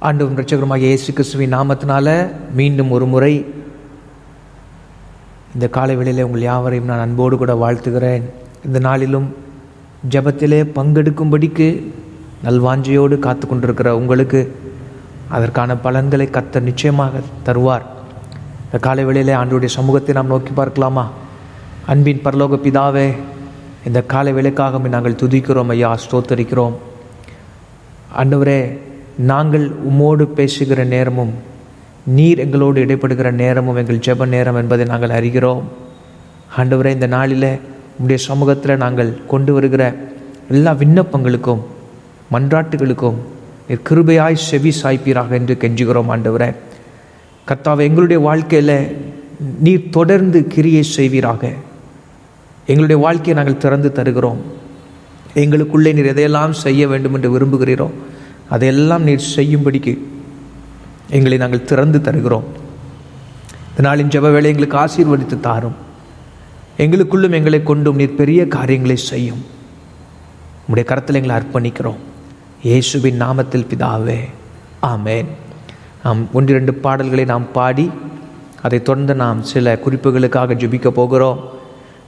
ஆண்டவரும் இரட்சகருமாகிய இயேசு கிறிஸ்துவின் நாமத்தினால மீண்டும் ஒரு முறை இந்த காலை வேளையிலே உங்கள் யாவரையும் நான் அன்போடு கூட வாழ்த்துகிறேன். இந்த நாளிலும் ஜெபத்திலே பங்கெடுக்கும்படிக்கு நல்வாஞ்சையோடு காத்து கொண்டிருக்கிற உங்களுக்கு அதற்கான பலன்களை கர்த்தர் நிச்சயமாக தருவார். இந்த காலை வேளையிலே ஆண்டவருடைய சமூகத்தை நாம் நோக்கி பார்க்கலாமா? அன்பின் பரலோக பிதாவே, இந்த காலை வேளைக்காக நாங்கள் துதிக்கிறோம் ஐயா, ஸ்தோத்தரிக்கிறோம். ஆண்டவரே, நாங்கள் உம்மோடு பேசுகிற நேரமும் நீர் எங்களோடு இடைப்படுகிற நேரமும் எங்கள் ஜெப நேரம் என்பதை நாங்கள் அறிகிறோம். ஆண்டவரே, இந்த நாளில் உம்முடைய சமூகத்தில் நாங்கள் கொண்டு வருகிற எல்லா விண்ணப்பங்களுக்கும் மன்றாட்டுகளுக்கும் நீர் கிருபையாய் செவி சாய்ப்பீராக என்று கெஞ்சுகிறோம். ஆண்டவரே கர்த்தாவே, எங்களுடைய வாழ்க்கையில் நீர் தொடர்ந்து கிரியை செய்வீராக. எங்களுடைய வாழ்க்கையை நாங்கள் திறந்து தருகிறோம். எங்களுக்குள்ளே நீர் எதையெல்லாம் செய்ய வேண்டும் என்று விரும்புகிறீரோ அதையெல்லாம் நீர் செய்யும்படிக்கு எங்களை நாங்கள் திறந்து தருகிறோம். இந்த நாளின் ஜெப வேளை எங்களுக்கு ஆசீர்வதித்து தாரும். எங்களுக்குள்ளும் எங்களை கொண்டும் நீர் பெரிய காரியங்களை செய்யும். உம்முடைய கரத்தில் எங்களை அர்ப்பணிக்கிறோம். இயேசுவின் நாமத்தில் பிதாவே, ஆமேன். நாம் 1-2 பாடல்களை நாம் பாடி அதை தொடர்ந்து நாம் சில குறிப்புகளுக்காக ஜெபிக்க போகிறோம்.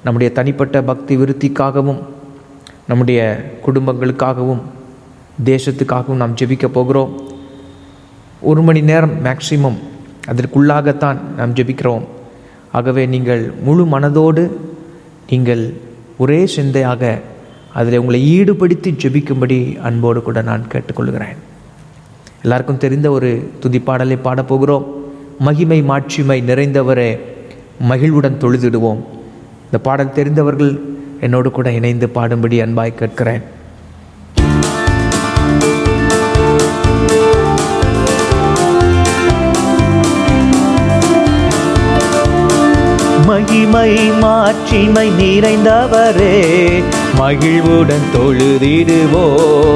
நம்முடைய தனிப்பட்ட பக்தி விருத்திக்காகவும் நம்முடைய குடும்பங்களுக்காகவும் தேசத்துக்காகவும் நாம் ஜெபிக்க போகிறோம். 1 மணி நேரம் மேக்சிமம் அதற்குள்ளாகத்தான் நாம் ஜெபிக்கிறோம். ஆகவே நீங்கள் முழு மனதோடு நீங்கள் ஒரே சிந்தையாக அதில் உங்களை ஈடுபடுத்தி ஜெபிக்கும்படி அன்போடு கூட நான் கேட்டுக்கொள்கிறேன். எல்லாருக்கும் தெரிந்த ஒரு துதிப்பாடலை பாடப்போகிறோம். மகிமை மாட்சிமை நிறைந்தவரே, மகிழ்வுடன் தொழுதிடுவோம். இந்த பாடல் தெரிந்தவர்கள் என்னோடு கூட இணைந்து பாடும்படி அன்பாய் கேட்கிறேன். மகிமை மாட்சிமை நிறைந்தவரே, மகிழ்வுடன் தொழுதிடுவோம்.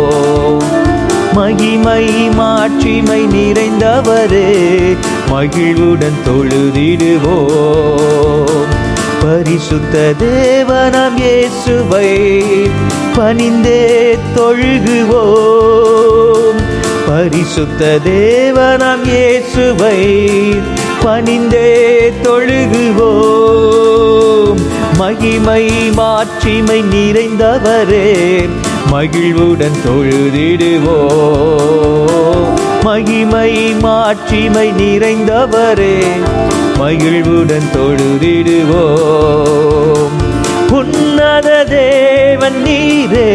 மகிமை மாட்சிமை நிறைந்தவரே, மகிழ்வுடன் தொழுதிடுவோம். பரிசுத்த தேவனாம் இயேசுவை பணிந்தே தொழுகுவோம். பரிசுத்த தேவனாம் இயேசுவை பணிந்தே தொழுகுவோம். மகிமை மாட்சிமை நிறைந்தவரே, மகிழ்வுடன் தொழுதிடுவோம். மகிமை மாட்சிமை நிறைந்தவரே, மகிழ்வுடன் தொழுதிடுவோம். உன்னத தேவன் நீரே,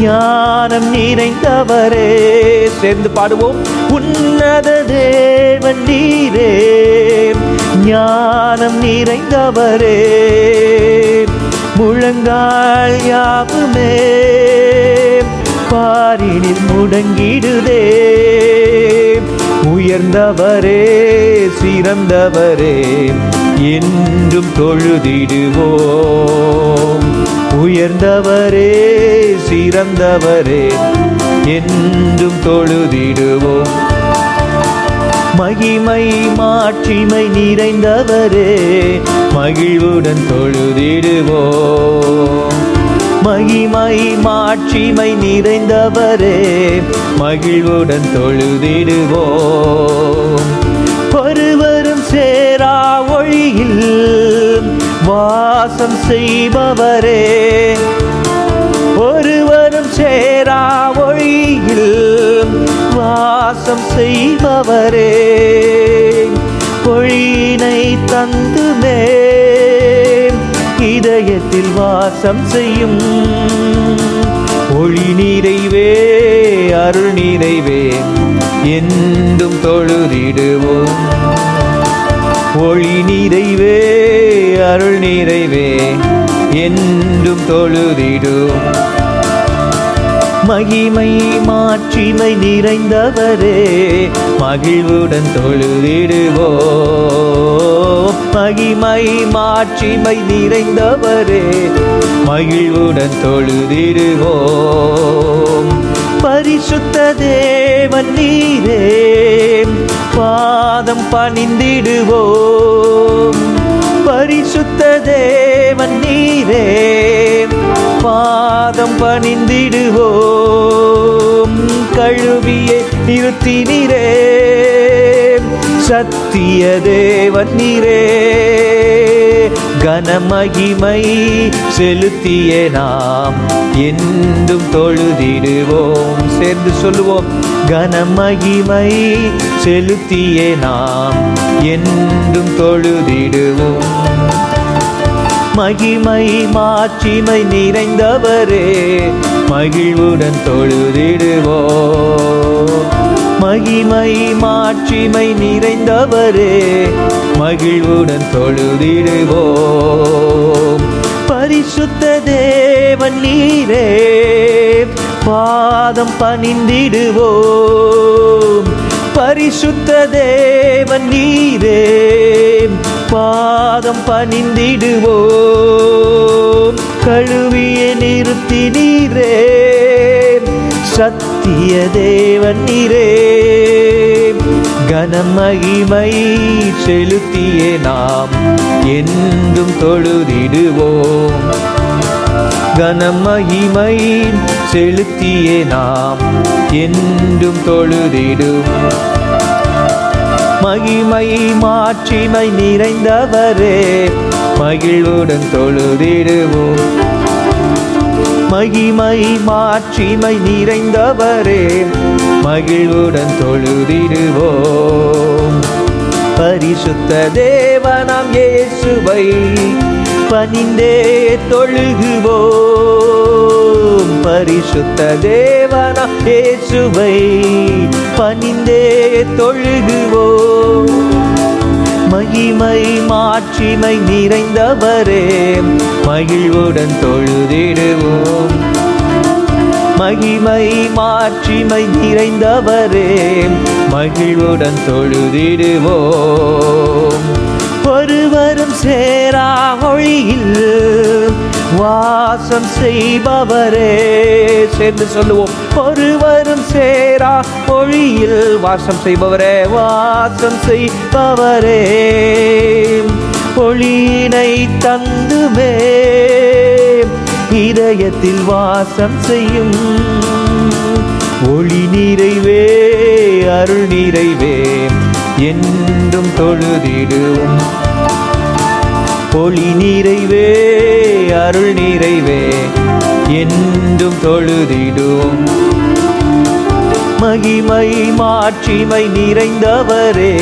ஞானம் நிறைந்தவரே. சேர்ந்து பாடுவோம். உன்னத தேவன் நீரே, ஞானம் நிறைந்தவரே. முழங்கால் யாவுமே பாரினில் முடங்கிடுதே. உயர்ந்தவரே, சிறந்தவரே, என்றும் தொழுதிடுவோம். உயர்ந்தவரே, சிறந்தவரே, என்றும் தொழுதிடுவோம். மகிமை மாட்சிமை நிறைந்தவரே, மகிழ்வுடன் தொழுதிடுவோம். மகிமை மாட்சிமை நிறைந்தவரே, மகிழ்வுடன் தொழுதிடுவோம். ஒருவரும் சேரா ஒளியில் வாசம் செய்பவரே, ஒருவரும் சேரா ஒளியில் வாசம் செய்பவரே. ஒளியினை தந்துமே இதயத்தில் வாசம் செய்யும். ஒளி நிறைவே, அருள் நிறைவே, என்றும் தொழுதிடுவோம். ஒளி நிறைவே, அருள் நிறைவே, என்றும் தொழுதிடுவோம். மகிமை மாட்சிமை நிறைந்தவரே, மகிழ்வுடன் தொழுதிடுவோம். மகிமை மாட்சிமை நிறைந்தவரே, மகிழ்வுடன் தொழுதிடுவோம். பரிசுத்த தேவன் நீரே, பாதம் பணிந்திடுவோம். பரிசுத்த தேவன் நீரே, பாதம் பணிந்திடுவோம். கழுவியே நிறுத்தினீரே, சத்திய தேவன் நீரே. கனமகிமை செலுத்திய நாம் என்றும் தொழுதிடுவோம். சேர்ந்து சொல்லுவோம், கனமகிமை செலுத்திய நாம் என்றும் தொழுதிடுவோம். மகிமை மாட்சிமை நிறைந்தவரே, மகிழ்வுடன் தொழுதிடுவோம். மகிமை மாட்சிமை நிறைந்தவரே, மகிழ்வுடன் தொழுதிடுவோம். பரிசுத்த தேவன் நீரே, பாதம் பணிந்திடுவோம். பரிசுத்த தேவன் நீரே, பாதம் பணிந்திடுவோம். கழுவிய நிறுத்தினீரே, சத்திய தேவன் நீரே. கனமகிமை செலுத்திய நாம் என்றும் தொழுதிடுவோம். கனமகிமை செலுத்திய நாம் என்றும் தொழுதிடுவோம். மகிமை மாட்சிமை நிறைந்தவரே, மகிழ்வுடன் தொழுதிடுவோம். மகிமை மாட்சிமை நிறைந்தவரே, மகிழ்வுடன் தொழுதிடுவோம். பரிசுத்த தேவனாம் இயேசுவை பணிந்தே தொழுகுவோம். பரிசுத்த தேவனாம் இயேசுவை பணிந்தே தொழுகுவோம். மகிமை மாட்சிமை நிறைந்தவரே, மகிழ்வுடன் தொழுதிடுவோம். மகிமை மாட்சிமை நிறைந்தவரே, மகிழ்வுடன் தொழுதிடுவோம். ஒருவரும் சேரா ஒளியில் வாசம் செய்பவரே, சேர்ந்து சொல்லுவோம், ஒருவரும் சேரா ஒளியில் வாசம் செய்பவரே, வாசம் செய்பவரே. ஒளியினை தந்துமே இதயத்தில் வாசம் செய்யும். ஒளி நிறைவே அருள் நிறைவே என்றும் தொழுதிடுவோம். ஒளி நிறைவே அருள் நிறைவே என்றும் தொழுதிடுவோம். மகிமை மாட்சிமை நிறைந்தவரே,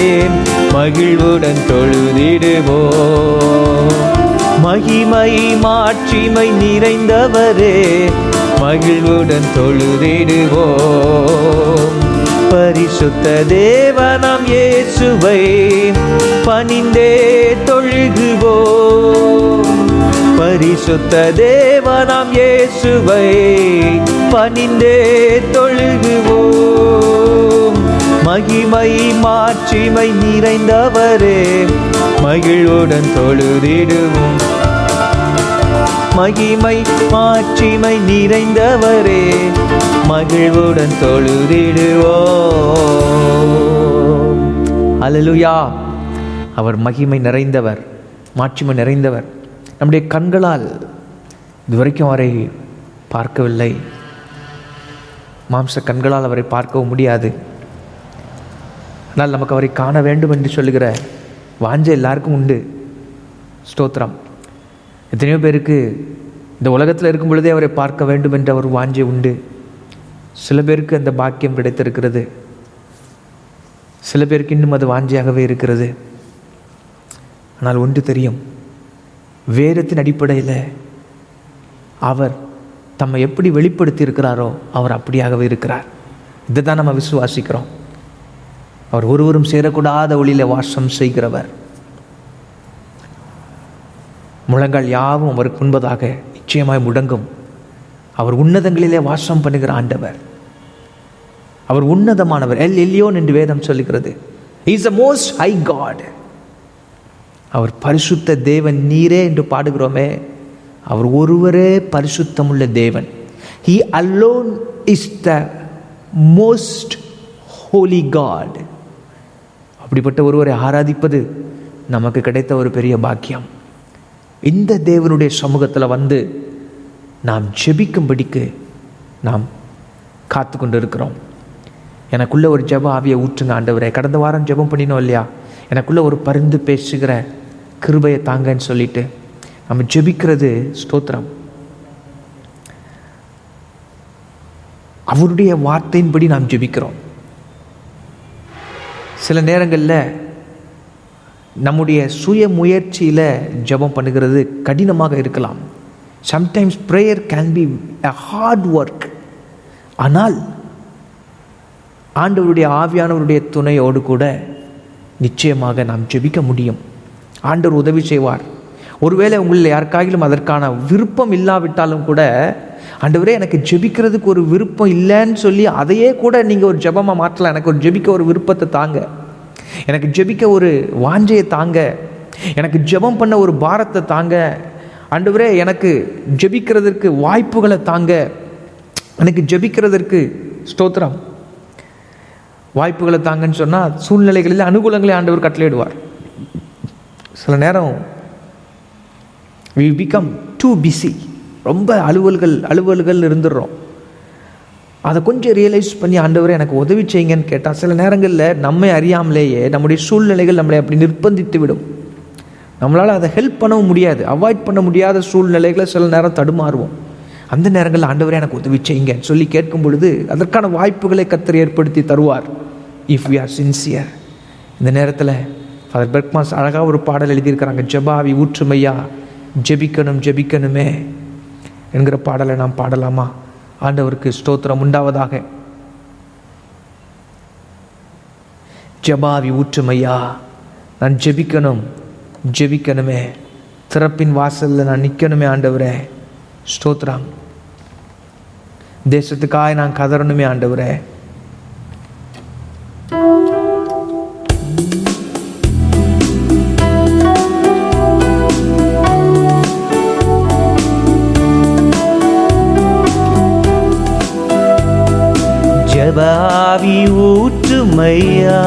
மகிழ்வுடன் தொழுதிடுவோம். மகிமை மாட்சிமை நிறைந்தவரே, மகிழ்வுடன் தொழுதிடுவோம். பரிசுத்த தேவனாம் இயேசுவை பணிந்தே தொழுகுவோம். பரிசுத்த தேவனாம் இயேசுவை பணிந்தே தொழுகுவோம். மகிமை மாட்சிமை நிறைந்தவரே, மகிழ்வுடன் தொழுதிடுவோம். மகிமை மாட்சிமை நிறைந்தவரே, மகிழ்வுடன் தொழுதிடுவோம். அல்லேலூயா. அவர் மகிமை நிறைந்தவர், மாட்சிமை நிறைந்தவர். நம்முடைய கண்களால் இதுவரைக்கும் அவரை பார்க்கவில்லை, மாம்ச கண்களால் அவரை பார்க்கவும் முடியாது. ஆனால் நமக்கு அவரை காண வேண்டும் என்று சொல்லுகிற வாஞ்சை எல்லாருக்கும் உண்டு. ஸ்தோத்திரம். எத்தனையோ பேருக்கு இந்த உலகத்தில் இருக்கும் பொழுதே அவரை பார்க்க வேண்டும் என்ற ஒரு வாஞ்சை உண்டு. சில பேருக்கு அந்த பாக்கியம் கிடைத்திருக்கிறது, சில பேருக்கு இன்னும் அது வாஞ்சையாகவே இருக்கிறது. ஆனால் ஒன்று தெரியும், வேதத்தின் அடிப்படையில் அவர் தம்மை எப்படி வெளிப்படுத்தி இருக்கிறாரோ அவர் அப்படியாகவே இருக்கிறார். இதை தான் நம்ம விசுவாசிக்கிறோம். அவர் ஒருவரும் சேரக்கூடாத ஒளியில் வாசம் செய்கிறவர். முழங்கால் யாவும் அவருக்கு முன்பதாக நிச்சயமாய் முடங்கும். அவர் உன்னதங்களிலே வாசம் பண்ணுகிற ஆண்டவர். அவர் உன்னதமானவர். எல் எல்யோன் என்று வேதம் சொல்லுகிறது. He is the most high God. அவர் பரிசுத்த தேவன் நீரே என்று பாடுகிறோமே, அவர் ஒருவரே பரிசுத்தமுள்ள தேவன். He alone is the most holy God. அப்படிப்பட்ட ஒருவரை ஆராதிப்பது நமக்கு கிடைத்த ஒரு பெரிய பாக்கியம். இந்த தேவனுடைய சமூகத்தில் வந்து நாம் ஜெபிக்கும்படிக்கு நாம் காத்து கொண்டு இருக்கிறோம். எனக்குள்ளே ஒரு ஜெப ஆவியை ஊற்றுங்க ஆண்டவரே. கடந்த வாரம் ஜெபம் பண்ணினோம் இல்லையா? எனக்குள்ளே ஒரு பரிந்து பேசுகிற கிருபையை தாங்கன்னு சொல்லிட்டு நம்ம ஜெபிக்கிறது ஸ்தோத்திரம். அவருடைய வார்த்தையின்படி நாம் ஜெபிக்கிறோம். சில நேரங்களில் நம்முடைய சுய முயற்சியில் ஜெபம் பண்ணுகிறது கடினமாக இருக்கலாம். Sometimes prayer can be a hard work. ஆனால் ஆண்டவருடைய ஆவியானவருடைய துணையோடு கூட நிச்சயமாக நாம் ஜெபிக்க முடியும். ஆண்டவர் உதவி செய்வார். ஒருவேளை உங்களில் யாருக்காகிலும் அதற்கான விருப்பம் இல்லாவிட்டாலும் கூட, ஆண்டவரே எனக்கு ஜெபிக்கிறதுக்கு ஒரு விருப்பம் இல்லைன்னு சொல்லி அதையே கூட நீங்கள் ஒரு ஜெபமாக மாற்றலாம். எனக்கு ஒரு ஜெபிக்க ஒரு விருப்பத்தை தாங்க, எனக்கு ஜெபிக்க ஒரு வாஞ்சையை தாங்க, எனக்கு ஜெபம் பண்ண ஒரு பாரத்தை தாங்க, ஆண்டவரே எனக்கு ஜெபிக்கிறதற்கு வாய்ப்புகளை தாங்க, எனக்கு ஜெபிக்கிறதற்கு ஸ்தோத்திரம் வாய்ப்புகளை தாங்கன்னு சொன்னால் சூழ்நிலைகளில் அனுகூலங்களை ஆண்டவர் கட்டளையிடுவார். சில நேரம் we become too busy. ரொம்ப அலுவல்கள் இருந்துடுறோம். அதை கொஞ்சம் ரியலைஸ் பண்ணி ஆண்டவரே எனக்கு உதவி செய்யுங்கன்னு கேட்டால் சில நேரங்களில் நம்மை அறியாமலேயே நம்முடைய சூழ்நிலைகள் நம்மளை அப்படி நிர்பந்தித்து விடும். நம்மளால் அதை ஹெல்ப் பண்ணவும் முடியாது, அவாய்ட் பண்ண முடியாத சூழ்நிலைகளை சில நேரம் தடுமாறுவோம். அந்த நேரங்களில் ஆண்டவரே எனக்கு உதவி செய்யுங்கன்னு சொல்லி கேட்கும் பொழுது அதற்கான வாய்ப்புகளை கர்த்தர் ஏற்படுத்தி தருவார். If we are sincere. இந்த நேரத்தில் ஃபாதர் பெர்க்மாஸ் அழகாக ஒரு பாடல் எழுதியிருக்கிறாங்க. ஜெபாவி ஊற்றுமையா ஜெபிக்கணும் ஜெபிக்கணுமே என்கிற பாடலை நாம் பாடலாமா? ஆண்டவருக்கு ஸ்தோத்திரம் உண்டாவதாக. ஜெபாவி ஊற்றுமையா, நான் ஜெபிக்கணும் ஜெபிக்கணுமே, திறப்பின் வாசலில் நான் நிற்கணுமே ஆண்டவரே, ஸ்தோத்திரம். தேசத்துக்காக நான் கதறணுமே ஆண்டவரே. ஜெபாவி ஊற்றுமையா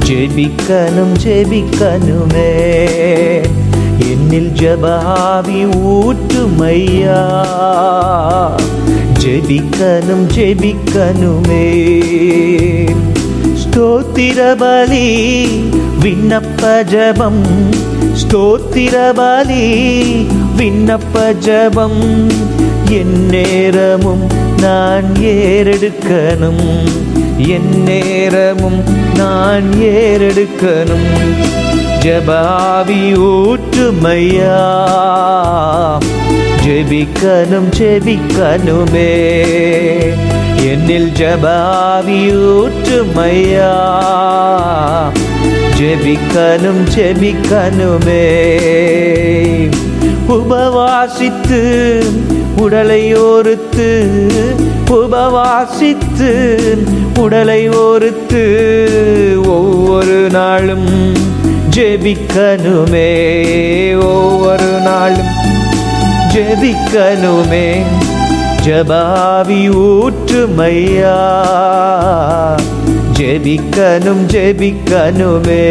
ஜெபிக்கணும் ஜெபிக்கணுமே, என்னில் ஜெபாவி ஊற்றுமையா ஜெபிக்கணும் ஜெபிக்கணுமே. ஸ்தோத்திர பலி விண்ணப்ப ஜெபம், ஸ்தோத்திர பலி விண்ணப்ப ஜெபம், என் நேரமும் நான் ஏறெடுக்கணும், என் நேரமும் நான் ஏறெடுக்கணும். ஜெபாவி ஊற்றுமையா ஜெபிக்கணும் ஜெபிக்கணுமே, என்னில் ஜெபாவி ஊற்றுமையா ஜெபிக்கணும் ஜெபிக்கணுமே. உபவாசித்து உடலை ஒருத்து, உபவாசித்து உடலை ஒருத்து, ஒவ்வொரு நாளும் ஜெபிக்கணுமே, ஒவ்வொரு நாளும் ஜெபிக்கணுமே. ஜெபாவி ஊற்றுமையா ஜெபிக்கணும் ஜெபிக்கணுமே,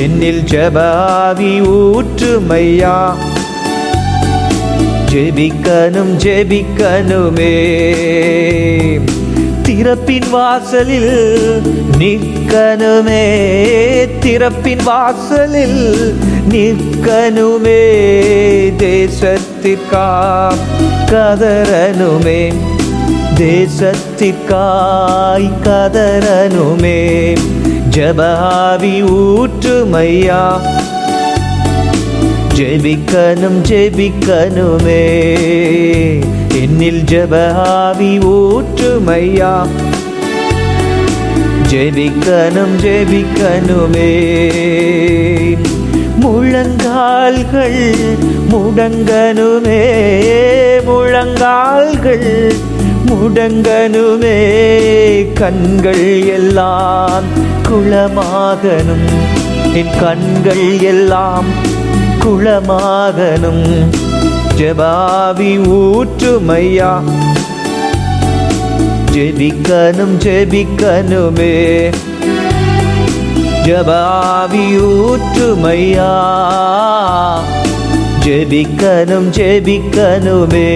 என்னில் ஜெபாவி ஊற்றுமையா ஜெபிக்கணும் ஜெபிக்கணுமே. திறப்பின் வாசலில் நிற்கணுமே, திறப்பின் வாசலில் நிற்கணுமே, தேசத்திற்காய் கதறணுமே, தேசத்திற்காய் கதறணுமே. ஜெபாவி ஊற்றுமையா ஜெபிக்கணும் ஜெபிக்கணுமே, என்னில் ஜெபாவி ஊற்றுமையா ஜெபிக்கணும் ஜெபிக்கணுமே. முழங்கால்கள் முடங்கணுமே, முழங்கால்கள் முடங்கணுமே, கண்கள் எல்லாம் குளமாகணும், என் கண்கள் எல்லாம் குளமாகணும். ஜெபாவி ஊற்றுமையா ஜெபிக்கணும் ஜெபிக்கணுமே, ஜெபாவி ஊற்றுமையா ஜெபிக்கணும் ஜெபிக்கணுமே.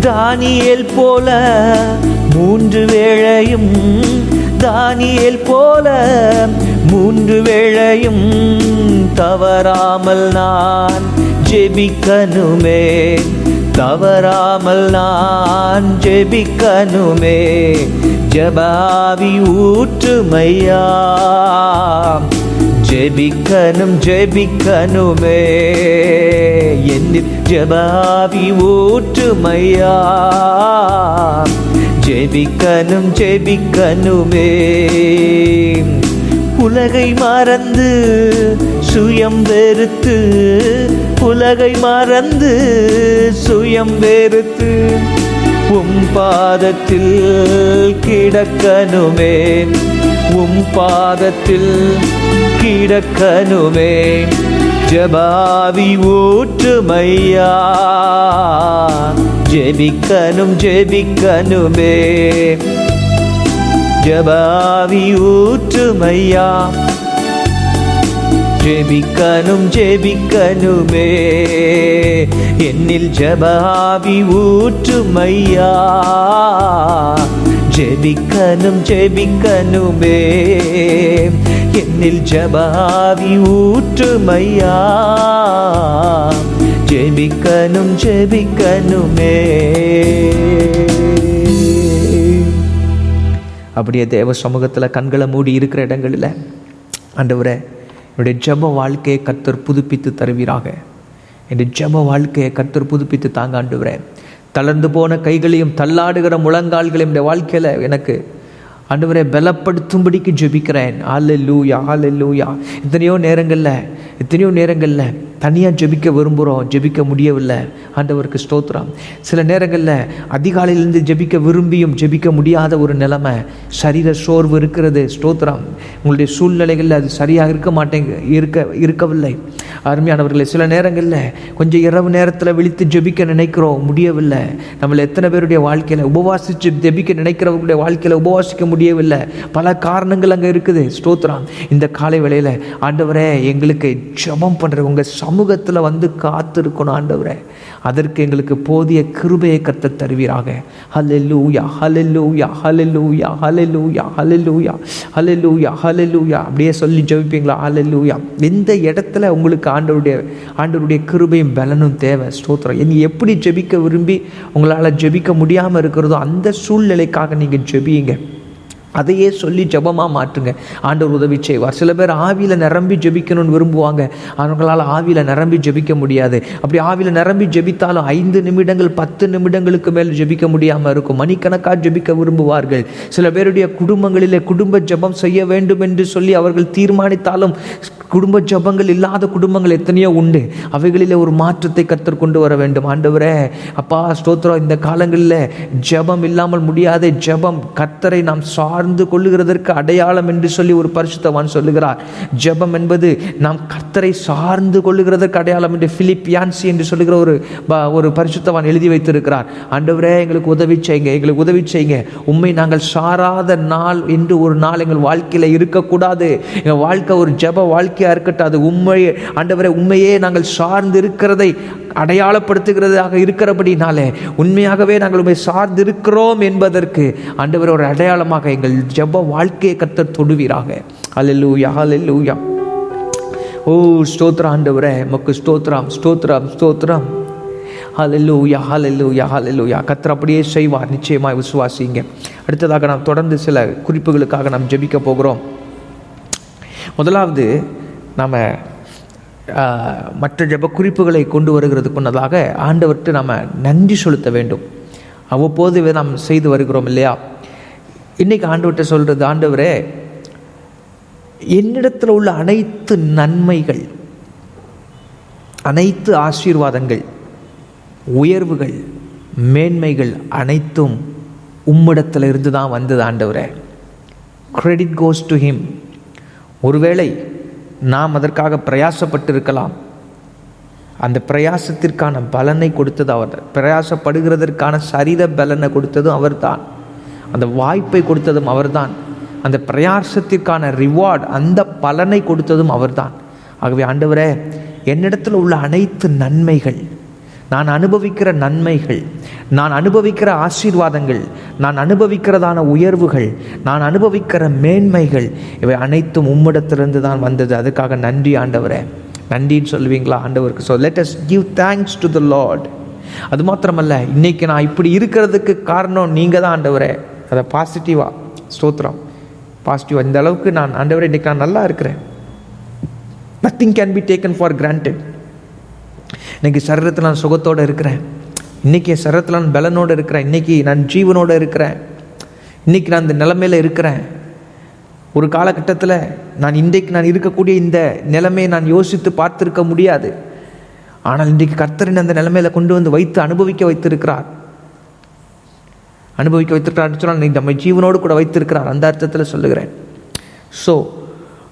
தானியேல் போல 3 வேளையும், தானியேல் போல 3 வேளையும் தவறாமல் நான் ஜெபிக்கணுமே, தவறாமல் நான் ஜெபிக்கணுமே. ஜெபாவி ஊற்றுமையா, ஜெபிக்கணும் ஜெபிக்கணுமே. என்னில் ஜெபாவி ஊற்றுமையா, ஜெபிக்கணும் ஜெபிக்கணுமே. உலகை மறந்து சுயம் வெறுத்து, உலகை மறந்து சுயம் வெறுத்து பாதத்தில் கிடக்கணுமே, பாதத்தில் கிடக்கணுமே. ஜெபாவி ஊற்றுமையா, ஜெபிக்கணும் ஜெபிக்கணுமே. ஜெபாவி ஊற்றுமையா, ஜெபிக்கணும் ஜெபிக்கணுமே. என்னில் ஜெபாவி ஊற்றுமையா, ஜெபிக்கணும் ஜெபிக்கணுமே. என்னில் ஜெபாவி ஊற்றுமையா, ஜெபிக்கணும் ஜெபிக்கணுமே. அப்படியே தேவ சமூகத்தில் கண்களை மூடி இருக்கிற இடங்களில் ஆண்டவரே, என்னுடைய ஜெப வாழ்க்கையை கர்த்தர் புதுப்பித்து தருவீராக. என்னுடைய ஜெப வாழ்க்கையை கர்த்தர் புதுப்பித்து தாங்க ஆண்டவரே. தளர்ந்து போன கைகளையும் தள்ளாடுகிற முழங்கால்களையும் என்னுடைய வாழ்க்கையில் எனக்கு ஆண்டவரே பலப்படுத்தும்படிக்கு ஜெபிக்கிறேன். ஹல்லேலூயா ஹல்லேலூயா. எத்தனையோ நேரங்களில் தனியாக ஜெபிக்க விரும்புகிறோம், ஜெபிக்க முடியவில்லை. ஆண்டவருக்கு ஸ்தோத்திரம். சில நேரங்களில் அதிகாலையிலேருந்து ஜெபிக்க விரும்பியும் ஜெபிக்க முடியாத ஒரு நிலைமை, சரீர சோர்வு இருக்கிறது. ஸ்தோத்திரம். உங்களுடைய சூழ்நிலைகளில் அது சரியாக இருக்கவில்லை. அருமையானவர்களே, சில நேரங்களில் கொஞ்சம் இரவு நேரத்தில் விழித்து ஜெபிக்க நினைக்கிறோம், முடியவில்லை. நம்மளை எத்தனை பேருடைய வாழ்க்கையில் உபவாசித்து ஜெபிக்க நினைக்கிறவர்களுடைய வாழ்க்கையில் உபவாசிக்க முடியவில்லை. பல காரணங்கள் அங்கே இருக்குது. ஸ்தோத்திரம். இந்த காலை வேளையில் ஆண்டவரே, எங்களுக்கு ஜெபம் பண்ணுற உங்கள் சமூகத்தில் வந்து காத்திருக்கணும் ஆண்டவரே. அதற்கு எங்களுக்கு போதிய கிருபையை கர்த்தர் தருவீராக. ஹல்லேலூயா ஹல்லேலூயா ஹல்லேலூயா ஹல்லேலூயா ஹல்லேலூயா ஹல்லேலூயா ஹல்லேலூயா. அப்படியே சொல்லி ஜெபிப்பீங்களா? ஹல்லேலூயா. எந்த இடத்துல உங்களுக்கு ஆண்டவருடைய கிருபையும் பலனும் தேவை. ஸ்தோத்திரம். நீ எப்படி ஜெபிக்க விரும்பி உங்களால் ஜெபிக்க முடியாமல் இருக்கிறதோ அந்த சூழ்நிலைக்காக நீங்கள் ஜெபியுங்க. அதையே சொல்லி ஜெபமாக மாற்றுங்க. ஆண்டவர் உதவி செய்வார். சில பேர் ஆவியில் நிரம்பி ஜெபிக்கணும்னு விரும்புவாங்க. அவங்களால் ஆவியில் நிரம்பி ஜெபிக்க முடியாது. அப்படி ஆவியில் நிரம்பி ஜெபித்தாலும் 5 நிமிடங்கள் 10 நிமிடங்களுக்கு மேல் ஜெபிக்க முடியாமல் இருக்கும். மணிக்கணக்காக ஜெபிக்க விரும்புவார்கள். சில பேருடைய குடும்பங்களிலே குடும்ப ஜெபம் செய்ய வேண்டும் என்று சொல்லி அவர்கள் தீர்மானித்தாலும் குடும்ப ஜெபங்கள் இல்லாத குடும்பங்கள் எத்தனையோ உண்டு. அவைகளிலே ஒரு மாற்றத்தை கர்த்தர் கொண்டு வர வேண்டும். ஆண்டவரே அப்பா ஸ்தோத்திரம். இந்த காலங்களில் ஜெபம் இல்லாமல் முடியாத ஜெபம் கர்த்தரை நாம் சார்ந்து கொள்ளுகிறதற்கு அடையாளம் என்று சொல்லி ஒரு பரிசுத்தவான் சொல்லுகிறார். ஜெபம் என்பது நாம் கர்த்தரை சார்ந்து கொள்ளுகிறதற்கு அடையாளம் என்று பிலிப்பியான்சி என்று சொல்லுகிற ஒரு பரிசுத்தவான் எழுதி வைத்திருக்கிறார். ஆண்டவரே எங்களுக்கு உதவி செய்யுங்க. உண்மை நாங்கள் சாராத நாள் என்று ஒரு நாள் எங்கள் வாழ்க்கையில் இருக்கக்கூடாது. எங்கள் வாழ்க்கை ஒரு ஜெப வாழ்க்கையாக இருக்கட்டும். அது உண்மையே ஆண்டவரே, உண்மையே நாங்கள் சார்ந்து இருக்கிறதை அடையாளப்படுத்துகிறதாக இருக்கிறபடினாலே உண்மையாகவே நாங்கள் உண்மை சார்ந்து இருக்கிறோம் என்பதற்கு ஆண்டவர் ஒரு அடையாளமாக எங்கள் ஜெப வாழ்க்கையை கர்த்தர் தொடுவீராக. ஹல்லேலூயா ஹல்லேலூயா. ஓ ஸ்தோத்திரம் ஆண்டவரே, உமக்கு ஸ்தோத்திரம் ஸ்தோத்திரம் ஸ்தோத்திரம். ஹல்லேலூயா ஹல்லேலூயா ஹல்லேலூயா. கர்த்தர் அப்படியே செய்வார், நிச்சயமாய் விசுவாசிங்க. அடுத்ததாக நாம் தொடர்ந்து சில குறிப்புகளுக்காக நாம் ஜெபிக்க போகிறோம். முதலாவது, நாம் மற்ற ஜெப குறிப்புகளை கொண்டு வருகிறதுக்கு முன்னதாக ஆண்டவர்கிட்ட நாம் நன்றி செலுத்த வேண்டும். அவ்வப்போது நாம் செய்து வருகிறோம் இல்லையா? இன்றைக்கி ஆண்டவர்கிட்ட சொல்கிறது, ஆண்டவரே என்னிடத்தில் உள்ள அனைத்து நன்மைகள், அனைத்து ஆசீர்வாதங்கள், உயர்வுகள், மேன்மைகள் அனைத்தும் உம்மிடத்தில் இருந்து தான் வந்தது ஆண்டவரே. Credit goes to him. ஒருவேளை நாம் அதற்காக பிரயாசப்பட்டிருக்கலாம். அந்த பிரயாசத்திற்கான பலனை கொடுத்தது அவர். பிரயாசப்படுகிறதற்கான சரீர பலனை கொடுத்ததும் அவர்தான். அந்த வாய்ப்பை கொடுத்ததும் அவர்தான். அந்த பிரயாசத்திற்கான ரிவார்டு, அந்த பலனை கொடுத்ததும் அவர்தான். ஆகவே ஆண்டவரே, என்னிடத்தில் உள்ள அனைத்து நன்மைகள், நான் அனுபவிக்கிற நன்மைகள், நான் அனுபவிக்கிற ஆசீர்வாதங்கள், நான் அனுபவிக்கிறதான உயர்வுகள், நான் அனுபவிக்கிற மேன்மைகள், இவை அனைத்தும் உம்மிடத்திலிருந்து தான் வந்தது. அதுக்காக நன்றி ஆண்டவரே, நன்றின்னு சொல்லுவீங்களா ஆண்டவருக்கு? So let us give thanks to the Lord. அது மாத்திரமல்ல, இன்னைக்கு நான் இப்படி இருக்கிறதுக்கு காரணம் நீங்கள் தான் ஆண்டவரே. அதை பாசிட்டிவாக ஸ்தோத்திரம், பாசிட்டிவாக இந்த அளவுக்கு நான் ஆண்டவரே இன்னைக்கு நான் நல்லா இருக்கிறேன். Nothing can be taken for granted. இன்றைக்கி சரீரத்தில் நான் சுகத்தோடு இருக்கிறேன், இன்றைக்கி என் சரீரத்தில் நான் பலனோடு இருக்கிறேன், இன்றைக்கி நான் ஜீவனோடு இருக்கிறேன், இன்றைக்கி நான் இந்த நிலைமையில் இருக்கிறேன். ஒரு காலகட்டத்தில் இன்றைக்கு நான் இருக்கக்கூடிய இந்த நிலைமையை நான் யோசித்து பார்த்துருக்க முடியாது. ஆனால் இன்றைக்கு கர்த்தரின் அந்த நிலைமையில் கொண்டு வந்து வைத்து அனுபவிக்க வைத்திருக்கிறார். சொன்னால் நம்ம ஜீவனோடு கூட வைத்திருக்கிறார், அந்த அர்த்தத்தில் சொல்லுகிறேன். ஸோ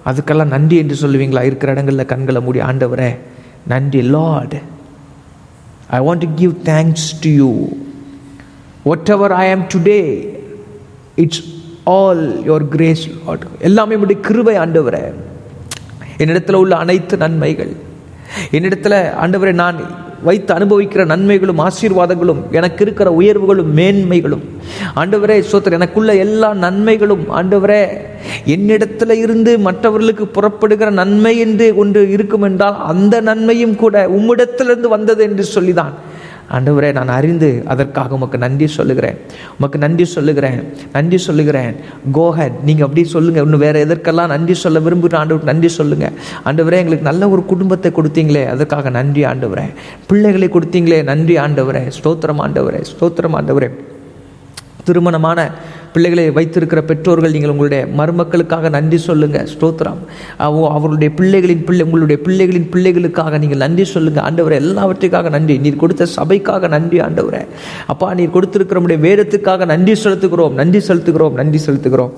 அதுக்கெல்லாம் நன்றி என்று சொல்லுவீங்களா? இருக்கிற இடங்களில் கண்களை மூடி, ஆண்டவரே நன்றி. Lord, I want to give thanks to you. Whatever I am today, it's all your grace, Lord. எல்லாமே உம்முடைய கிருபை ஆண்டவரே. என்னிடத்தில் உள்ள அனைத்து நன்மைகள், என்னிடத்தில் ஆண்டவரே நான் வைத்து அனுபவிக்கிற நன்மைகளும் ஆசீர்வாதங்களும், எனக்கு இருக்கிற உயர்வுகளும் மேன்மைகளும் ஆண்டவரே ஸ்தோத்திரம், எனக்குள்ள எல்லா நன்மைகளும் ஆண்டவரே, என்னிடத்தில் இருந்து மற்றவர்களுக்கு புறப்படுகிற நன்மை என்று ஒன்று இருக்கும் என்றால் அந்த நன்மையும் கூட உம்மிடத்திலிருந்து வந்தது என்று சொல்லிதான் ஆண்டவரே நான் அறிந்து அதற்காக உமக்கு நன்றி சொல்லுகிறேன். கோஹெட், நீங்கள் அப்படி சொல்லுங்கள். இன்னும் வேறு எதற்கெல்லாம் நன்றி சொல்ல விரும்புகிற ஆண்டவருக்கு நன்றி சொல்லுங்கள். ஆண்டவரே எங்களுக்கு நல்ல ஒரு குடும்பத்தை கொடுத்தீங்களே, அதற்காக நன்றி ஆண்டவரே. பிள்ளைகளை கொடுத்தீங்களே, நன்றி ஆண்டவரே. ஸ்தோத்திரம் ஆண்டவரே. திருமணமான பிள்ளைகளை வைத்திருக்கிற பெற்றோர்கள், நீங்கள் உங்களுடைய மருமக்களுக்காக நன்றி சொல்லுங்கள். ஸ்தோத்திரம். அவர்களுடைய உங்களுடைய பிள்ளைகளின் பிள்ளைகளுக்காக நீங்கள் நன்றி சொல்லுங்கள் ஆண்டவரே. எல்லாவற்றுக்காக நன்றி. நீர் கொடுத்த சபைக்காக நன்றி ஆண்டவரே. அப்பா, நீர் கொடுத்திருக்கிற நம்முடைய வேதத்துக்காக நன்றி செலுத்துகிறோம்.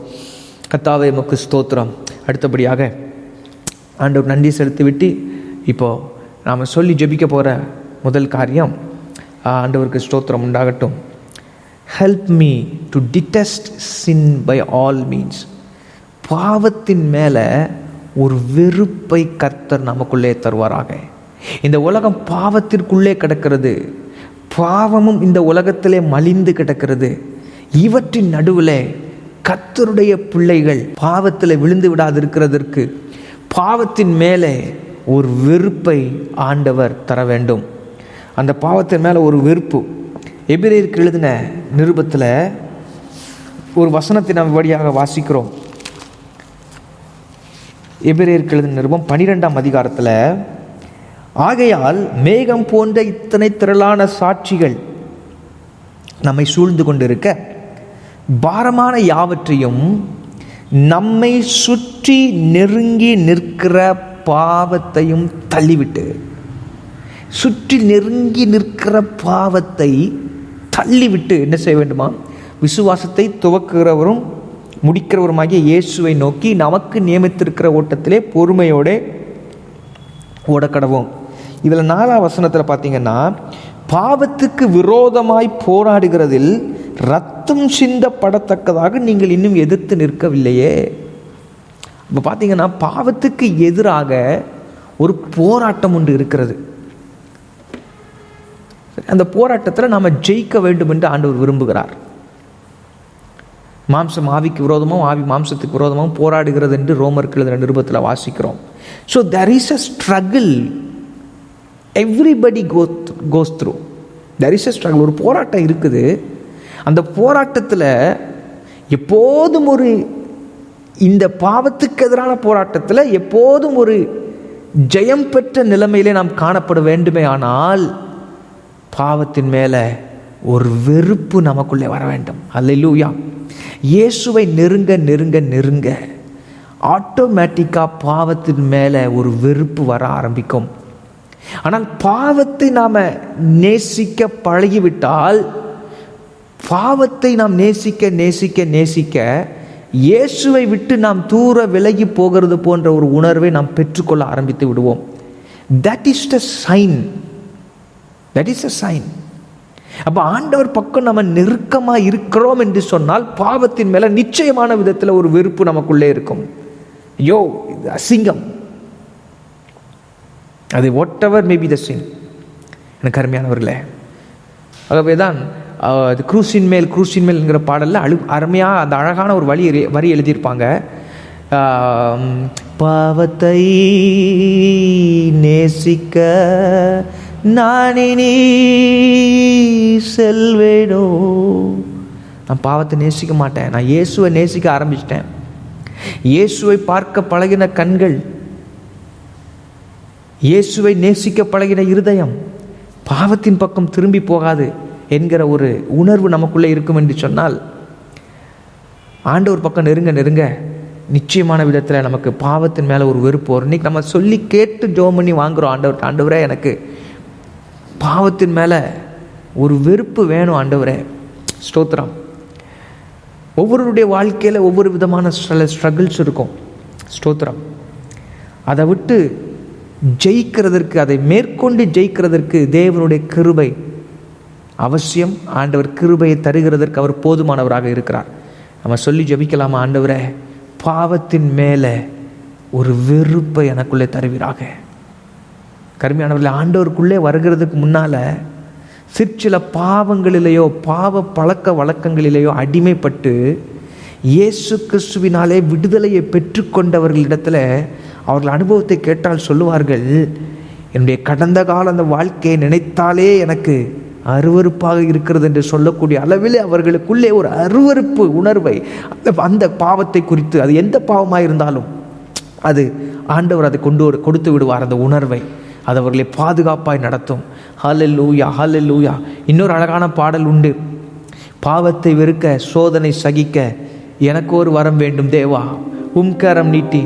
கர்த்தாவே உமக்கு ஸ்தோத்திரம். அடுத்தபடியாக ஆண்டவர் நன்றி செலுத்திவிட்டு இப்போது நாம் சொல்லி ஜெபிக்க போகிற முதல் காரியம், ஆண்டவருக்கு ஸ்தோத்திரம் உண்டாகட்டும். Help me to detest sin by all means. பாவத்தின் மேலே ஒரு வெறுப்பை கர்த்தர் நமக்குள்ளே தருவாராக. இந்த உலகம் பாவத்திற்குள்ளே கிடக்கிறது, பாவமும் இந்த உலகத்திலே மலிந்து கிடக்கிறது. இவற்றின் நடுவில் கர்த்தருடைய பிள்ளைகள் பாவத்தில் விழுந்து விடாதிருக்கிறதற்கு பாவத்தின் மேலே ஒரு வெறுப்பை ஆண்டவர் தர வேண்டும். அந்த பாவத்தின் மேலே ஒரு வெறுப்பு. எபிரேயருக்கு எழுதின நிருபத்தில் ஒரு வசனத்தை நாம் வழியாக வாசிக்கிறோம். எபிரேயருக்கு எழுதின நிருபம் 12ஆம் அதிகாரத்தில், ஆகையால் மேகம் போன்ற இத்தனை திரளான சாட்சிகள் நம்மை சூழ்ந்து கொண்டிருக்க, பாரமான யாவற்றையும் நம்மை சுற்றி நெருங்கி நிற்கிற பாவத்தையும் தள்ளிவிட்டு, சுற்றி நெருங்கி நிற்கிற பாவத்தை தள்ளிவிட்டு என்ன செய்ய வேண்டுமா? விசுவாசத்தை துவக்குகிறவரும் முடிக்கிறவருமாகிய இயேசுவை நோக்கி நமக்கு நியமித்திருக்கிற ஓட்டத்திலே பொறுமையோடு ஓடக்கடவோம். இதில் 4ஆம் வசனத்தில் பார்த்தீங்கன்னா, பாவத்துக்கு விரோதமாய் போராடுகிறதில் ரத்தம் சிந்தப்படத்தக்கதாக நீங்கள் இன்னும் எதிர்த்து நிற்கவில்லையே. இப்போ பார்த்தீங்கன்னா பாவத்துக்கு எதிராக ஒரு போராட்டம் ஒன்று இருக்கிறது. அந்த போராட்டத்தில் நாம் ஜெயிக்க வேண்டும் என்று ஆண்டவர் விரும்புகிறார். மாம்சம் ஆவிக்கு விரோதமும் ஆவி மாம்சத்துக்கு விரோதமும் போராடுகிறது என்று ரோமருக்கு எழுதின நிருபத்தில் வாசிக்கிறோம். So there is a struggle, everybody goes through. there is a struggle, ஒரு போராட்டம் இருக்குது. அந்த போராட்டத்தில் எப்போதும் இந்த பாவத்துக்கு எதிரான போராட்டத்தில் எப்போதும் ஒரு ஜெயம் பெற்ற நிலைமையிலே நாம் காணப்பட வேண்டுமே. ஆனால் பாவத்தின் மேலே ஒரு வெறுப்பு நமக்குள்ளே வர வேண்டும். அல்லேலூயா. இயேசுவை நெருங்க ஆட்டோமேட்டிக்காக பாவத்தின் மேலே ஒரு வெறுப்பு வர ஆரம்பிக்கும். ஆனால் பாவத்தை நாம் நேசிக்க பழகிவிட்டால், பாவத்தை நாம் நேசிக்க இயேசுவை விட்டு நாம் தூர விலகி போகிறது போன்ற ஒரு உணர்வை நாம் பெற்றுக்கொள்ள ஆரம்பித்து விடுவோம். That is the sign. அப்போ ஆண்டவர் பக்கம் நம்ம நெருக்கமாக இருக்கிறோம் என்று சொன்னால் பாவத்தின் மேலே நிச்சயமான விதத்தில் ஒரு வெறுப்பு நமக்குள்ளே இருக்கும். ஐயோ, இது அசிங்கம், அது what ever may be the சின். எனக்கு அருமையானவர்களே, ஆகவே தான் அது க்ரூசின் மேல்ங்கிற பாடலில் அருமையாக அந்த அழகான ஒரு வரி எழுதியிருப்பாங்க. பாவத்தை நேசிக்க நானினி செல்வேனோ. நான் பாவத்தை நேசிக்க மாட்டேன், நான் இயேசுவை நேசிக்க ஆரம்பிச்சிட்டேன். இயேசுவை பார்க்க பழகின கண்கள், இயேசுவை நேசிக்க பழகின இருதயம் பாவத்தின் பக்கம் திரும்பி போகாது என்கிற ஒரு உணர்வு நமக்குள்ளே இருக்கும் என்று சொன்னால், ஆண்டவர் பக்கம் நெருங்க நிச்சயமான விதத்தில் நமக்கு பாவத்தின் மேலே ஒரு வெறுப்பு வரும். இன்றைக்கி நம்ம சொல்லி கேட்டு ஜெபம் பண்ணி வாங்குகிறோம், ஆண்டவரே எனக்கு பாவத்தின் மேலே ஒரு வெறுப்பு வேணும் ஆண்டவரே. ஸ்தோத்திரம். ஒவ்வொருடைய வாழ்க்கையில் ஒவ்வொரு விதமான ஸ்ட்ரகிள்ஸ் இருக்கும். ஸ்தோத்திரம். அதை விட்டு ஜெயிக்கிறதற்கு, அதை மேற்கொண்டு ஜெயிக்கிறதற்கு தேவனுடைய கிருபை அவசியம். ஆண்டவர் கிருபையை தருகிறதற்கு அவர் போதுமானவராக இருக்கிறார். நம்ம சொல்லி ஜெபிக்கலாமா? ஆண்டவரே, பாவத்தின் மேலே ஒரு வெறுப்பை எனக்குள்ளே தருவீராக. கருமையானவர்களே, ஆண்டவருக்குள்ளே வருகிறதுக்கு முன்னால் சிற்சில பாவங்களிலேயோ பாவ பழக்க வழக்கங்களிலேயோ அடிமைப்பட்டு இயேசு கிறிஸ்துவினாலே விடுதலையை பெற்றுக்கொண்டவர்களிடத்தில் அவர்கள் அனுபவத்தை கேட்டால் சொல்லுவார்கள், என்னுடைய கடந்த கால அந்த வாழ்க்கையை நினைத்தாலே எனக்கு அருவருப்பாக இருக்கிறது என்று சொல்லக்கூடிய அளவில் அவர்களுக்குள்ளே ஒரு அருவருப்பு உணர்வை, அந்த பாவத்தை குறித்து, அது எந்த பாவமாக இருந்தாலும் அது ஆண்டவர் அதை கொடுத்து விடுவார். அந்த உணர்வை அது அவர்களை பாதுகாப்பாய் நடத்தும். ஹல்லேலூயா, ஹல்லேலூயா. இன்னொரு அழகான பாடல் உண்டு. பாவத்தை வெறுக்க சோதனை சகிக்க எனக்கு ஒரு வரம் வேண்டும் தேவா, கரம் நீட்டி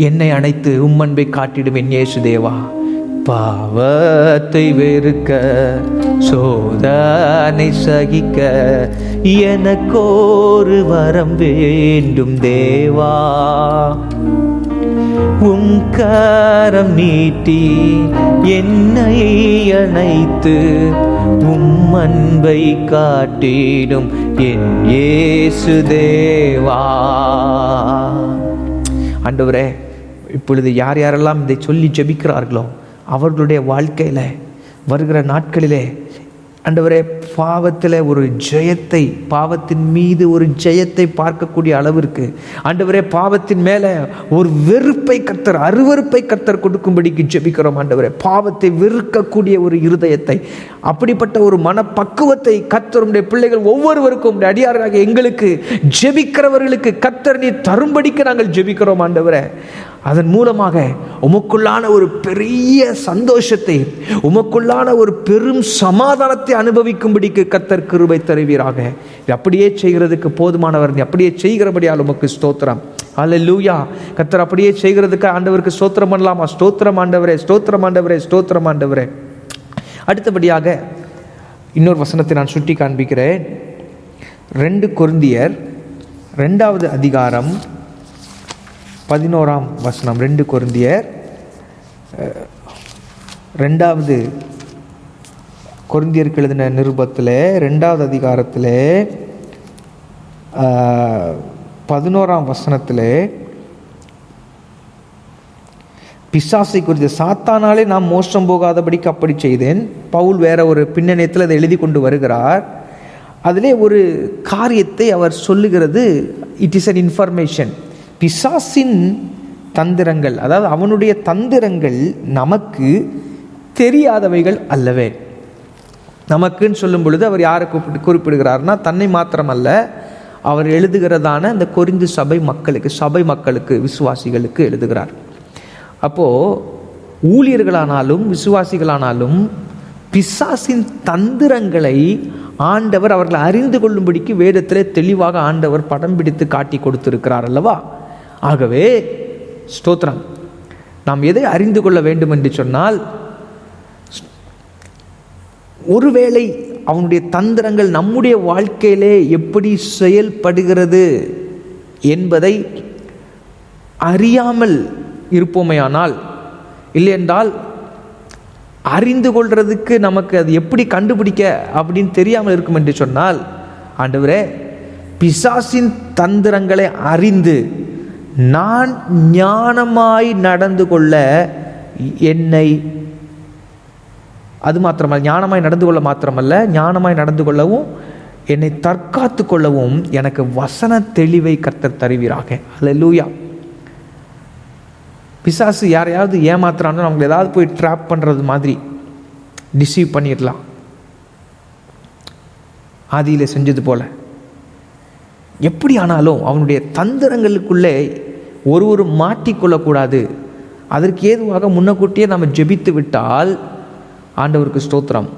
என்னை அணைத்து அன்பை காட்டிடும் என் இயேசு தேவா. பாவத்தை வெறுக்க சோதனை சகிக்க எனக்கொரு வரம் வேண்டும் தேவா. கரம் நீட்டி என்னை அணைத்து அன்பை காட்டிடும் என் இயேசு தேவா. ஆண்டவரே, இப்பொழுது யார் யாரெல்லாம் இதை சொல்லி ஜெபிக்கிறார்களோ அவர்களுடைய வாழ்க்கையில் வருகிற நாட்களிலே ஆண்டவரே, பாவத்தில் ஒரு ஜெயத்தை, பாவத்தின் மீது ஒரு ஜெயத்தை பார்க்கக்கூடிய அளவிற்கு ஆண்டவரே, பாவத்தின் மேலே ஒரு வெறுப்பை கர்த்தர், அருவருப்பை கர்த்தர் கொடுக்கும்படிக்கு ஜெபிக்கிறோம். ஆண்டவரே, பாவத்தை வெறுக்கக்கூடிய ஒரு இருதயத்தை, அப்படிப்பட்ட ஒரு மனப்பக்குவத்தை கர்த்தருடைய பிள்ளைகள் ஒவ்வொருவருக்கும் அடியாராக எங்களுக்கு ஜெபிக்கிறவர்களுக்கு கர்த்தர் நீ தரும்படிக்கு நாங்கள் ஜெபிக்கிறோம். ஆண்டவரே, அதன் மூலமாக உமக்குள்ளான ஒரு பெரிய சந்தோஷத்தை, உமக்குள்ளான ஒரு பெரும் சமாதானத்தை அனுபவிக்கும்படிக்கு கர்த்தர் கிருபை தருவீராக. அப்படியே செய்கிறதுக்கு போதுமானவர், அப்படியே செய்கிறபடியால் உமக்கு ஸ்தோத்திரம். அல்லேலூயா. கர்த்தர் அப்படியே செய்கிறதுக்கு ஆண்டவருக்கு ஸ்தோத்திரம் பண்ணலாமா? ஸ்தோத்திரம் ஆண்டவரே, ஸ்தோத்திரம் ஆண்டவரே, ஸ்தோத்திரம் ஆண்டவரே. அடுத்தபடியாக இன்னொரு வசனத்தை நான் சுட்டி காண்பிக்கிறேன். 2 கொரிந்தியர் 2வது அதிகாரம் 11ஆம் வசனம். 2 கொரிந்தியர் 2வது கொரிந்தியருக்கு எழுதின நிருபத்தில் 2வது அதிகாரத்தில் 11ஆம் வசனத்தில் பிசாசை குறித்து, சாத்தானாலே நாம் மோசம் போகாதபடிக்கு அப்படி செய்தேன். பவுல் வேற ஒரு பின்னணியத்தில் அதை எழுதி கொண்டு வருகிறார். அதிலே ஒரு காரியத்தை அவர் சொல்லுகிறது. It is an information. பிசாசின் தந்திரங்கள், அதாவது அவனுடைய தந்திரங்கள் நமக்கு தெரியாதவைகள் அல்லவே. நமக்குன்னு சொல்லும் பொழுது அவர் யாரை குறிப்பிடுகிறார்னா, தன்னை மாத்திரமல்ல, அவர் எழுதுகிறதான அந்த கொரிந்து சபை மக்களுக்கு விசுவாசிகளுக்கு எழுதுகிறார். அப்போது ஊழியர்களானாலும் விசுவாசிகளானாலும் பிசாசின் தந்திரங்களை ஆண்டவர் அவர்களை அறிந்து கொள்ளும்படிக்கு வேதத்திலே தெளிவாக ஆண்டவர் படம் பிடித்து காட்டி கொடுத்திருக்கிறார் அல்லவா? ஆகவே ஸ்தோத்திரம், நாம் எதை அறிந்து கொள்ள வேண்டும் என்று சொன்னால், ஒருவேளை அவனுடைய தந்திரங்கள் நம்முடைய வாழ்க்கையிலே எப்படி செயல்படுகிறது என்பதை அறியாமல் இருப்போமேயானால், இல்லையென்றால் அறிந்து கொள்றதுக்கு நமக்கு அது எப்படி கண்டுபிடிக்க அப்படின்னு தெரியாமல் இருக்கும் என்று சொன்னால், ஆண்டவரே, பிசாசின் தந்திரங்களை அறிந்து நான் ஞானமாய் நடந்து கொள்ள என்னை, அது மாத்திரமல்ல, ஞானமாய் நடந்து கொள்ள மாத்திரமல்ல, ஞானமாய் நடந்து கொள்ளவும் என்னை தற்காத்து கொள்ளவும் எனக்கு வசன தெளிவை கர்த்தர் தருவீராக. அல்லேலூயா. பிசாசு யாரையாவது ஏமாத்துறான்னு அவங்களை ஏதாவது போய் ட்ராப் பண்ணுறது மாதிரி டிசீவ் பண்ணிடலாம், ஆதியில் செஞ்சது போல. எப்படி ஆனாலும் அவனுடைய தந்திரங்களுக்குள்ளே ஒரு மாட்டிக்கொள்ளக்கூடாது. அதற்கு ஏதுவாக முன்னக்கூட்டியே நம்ம ஜெபித்து விட்டால் ஆண்டவருக்கு ஸ்தோத்திரம்,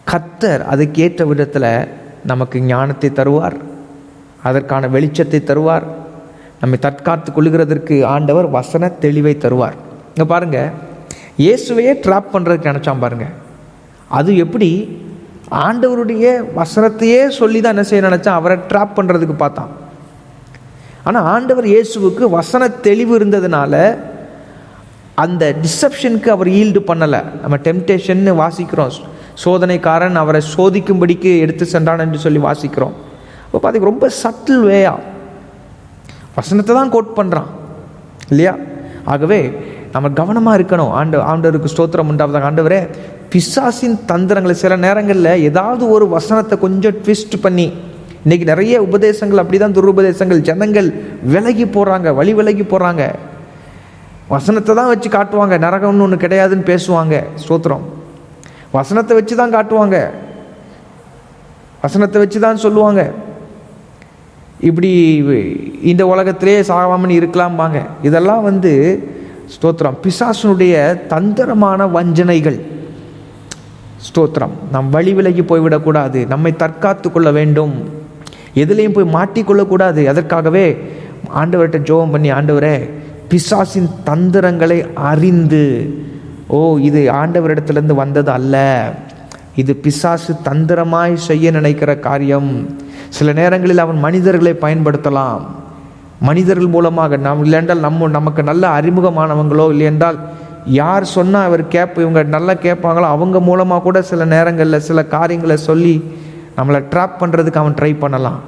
கர்த்தர் அதுக்கேற்ற விதத்தில் நமக்கு ஞானத்தை தருவார், அதற்கான வெளிச்சத்தை தருவார். நம்மை தற்காத்து கொள்ளுகிறதற்கு ஆண்டவர் வசன தெளிவை தருவார். இங்கே பாருங்கள், இயேசுவையே ட்ராப் பண்ணுறதுக்கு நினச்சான் பாருங்கள். அது எப்படி? ஆண்டவருடைய வசனத்தையே சொல்லி தான் என்ன செய்ய நினச்சான், அவரை ட்ராப் பண்ணுறதுக்கு பார்த்தான். ஆனால் ஆண்டவர் இயேசுவுக்கு வசன தெளிவு இருந்ததுனால அந்த டிசப்ஷனுக்கு அவர் ஈல்டு பண்ணலை. நம்ம டெம்டேஷன் வாசிக்கிறோம், சோதனைக்காரன் அவரை சோதிக்கும்படிக்கு எடுத்து சென்றான் என்று சொல்லி வாசிக்கிறோம். இப்போ பார்த்தீங்கன்னா ரொம்ப சட்டில் வேயா வசனத்தை தான் கோட் பண்ணுறான் இல்லையா? ஆகவே நம்ம கவனமாக இருக்கணும். ஆண்டவருக்கு ஸ்தோத்திரம் உண்டாவதாக. ஆண்டவரே, பிசாசின் தந்திரங்களை சில நேரங்களில் ஏதாவது ஒரு வசனத்தை கொஞ்சம் ட்விஸ்ட் பண்ணி, இன்றைக்கி நிறைய உபதேசங்கள் அப்படி தான், துருபதேசங்கள், ஜனங்கள் விலகி போகிறாங்க, வழி விலகி போகிறாங்க. வசனத்தை தான் வச்சு காட்டுவாங்க, நரகம்னு ஒன்று கிடையாதுன்னு பேசுவாங்க. ஸ்தோத்திரம். வசனத்தை வச்சு தான் காட்டுவாங்க, வசனத்தை வச்சு தான் சொல்லுவாங்க. இப்படி இந்த உலகத்திலே சாகாமனு இருக்கலாம்பாங்க. இதெல்லாம் ஸ்தோத்திரம் பிசாசனுடைய தந்திரமான வஞ்சனைகள். ஸ்தோத்திரம். நாம் வழி விலகி போய்விடக்கூடாது, நம்மை தற்காத்து கொள்ள வேண்டும், எதுலேயும் போய் மாட்டிக்கொள்ளக்கூடாது. அதற்காகவே ஆண்டவர்கிட்ட ஜெபம் பண்ணி, ஆண்டவரே, பிசாசின் தந்திரங்களை அறிந்து, இது ஆண்டவரிடத்திலிருந்து வந்தது அல்ல, இது பிசாசு தந்திரமாய் செய்ய நினைக்கிற காரியம். சில நேரங்களில் அவன் மனிதர்களை பயன்படுத்தலாம், மனிதர்கள் மூலமாக. நாம் இல்லையென்றால் நமக்கு நல்ல அறிமுகமானவங்களோ, இல்லையென்றால் யார் சொன்னால் அவர் இவங்க நல்லா கேட்பாங்களோ அவங்க மூலமாக கூட சில நேரங்களில் சில காரியங்களை சொல்லி நம்மளை ட்ராப் பண்ணுறதுக்கு அவன் ட்ரை பண்ணலாம்.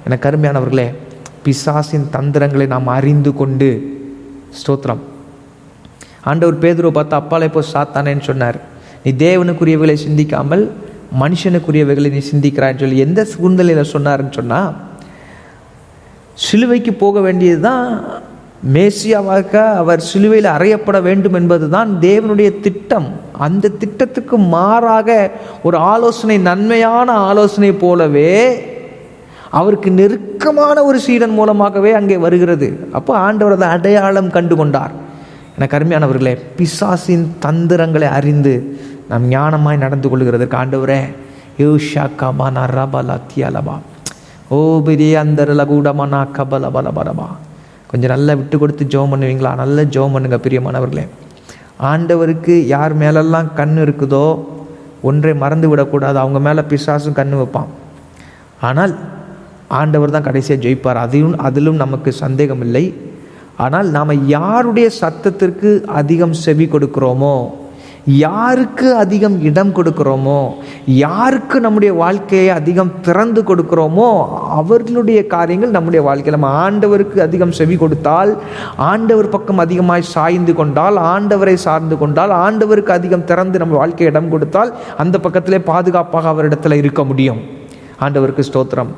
எனக்கு அருமையானவர்களே, பிசாசின் தந்திரங்களை நாம் அறிந்து கொண்டு, ஸ்தோத்திரம். ஆண்டவர் பேதுருவை பார்த்து அப்பாலே போய் சாத்தானேன்னு சொன்னார். நீ தேவனுக்குரியவைகளை சிந்திக்காமல் மனுஷனுக்குரியவைகளை நீ சிந்திக்கிறான்னு சொல்லி எந்த சூழ்நிலையில் சொன்னார்ன்னு சொன்னால், சிலுவைக்கு போக வேண்டியது தான் மேசியாவாக அவர் சிலுவையில் அறையப்பட வேண்டும் என்பது தான் தேவனுடைய திட்டம். அந்த திட்டத்துக்கு மாறாக ஒரு ஆலோசனை, நன்மையான ஆலோசனை போலவே அவருக்கு நெருக்கமான ஒரு சீடன் மூலமாகவே அங்கே வருகிறது. அப்போ ஆண்டவர் அதை அடையாளம் கண்டு கொண்டார். எனக்கு அருமையானவர்களே, பிசாசின் தந்திரங்களை அறிந்து நாம் ஞானமாய் நடந்து கொள்கிறதற்கு ஆண்டவரே, யோஷா கபானா ரபலா தியலபா ஓ பெரிய அந்தரல கூடமானா கபல பலபலபா. கொஞ்சம் நல்லா விட்டு கொடுத்து ஜெபம் பண்ணுவீங்களா? நல்ல ஜெபம் பண்ணுங்க பிரியமானவர்களே. ஆண்டவருக்கு யார் மேலெல்லாம் கண் இருக்குதோ ஒன்றை மறந்து விடக்கூடாது. அவங்க மேலே பிசாசும் கண் வைப்பான், ஆனால் ஆண்டவர் தான் கடைசியாக ஜெயிப்பார். அதிலும் நமக்கு சந்தேகம் இல்லை. ஆனால் நாம் யாருடைய சத்தத்திற்கு அதிகம் செவி கொடுக்கிறோமோ, யாருக்கு அதிகம் இடம் கொடுக்கிறோமோ, யாருக்கு நம்முடைய வாழ்க்கையை அதிகம் திறந்து கொடுக்கிறோமோ, அவர்களுடைய காரியங்கள் நம்முடைய வாழ்க்கையில். நம்ம ஆண்டவருக்கு அதிகம் செவி கொடுத்தால், ஆண்டவர் பக்கம் அதிகமாய் சாய்ந்து கொண்டால், ஆண்டவரை சார்ந்து கொண்டால், ஆண்டவருக்கு அதிகம் திறந்து நம்ம வாழ்க்கையை இடம் கொடுத்தால், அந்த பக்கத்திலே பாதுகாப்பாக அவரிடத்தில் இருக்க முடியும். ஆண்டவருக்கு ஸ்தோத்திரம்.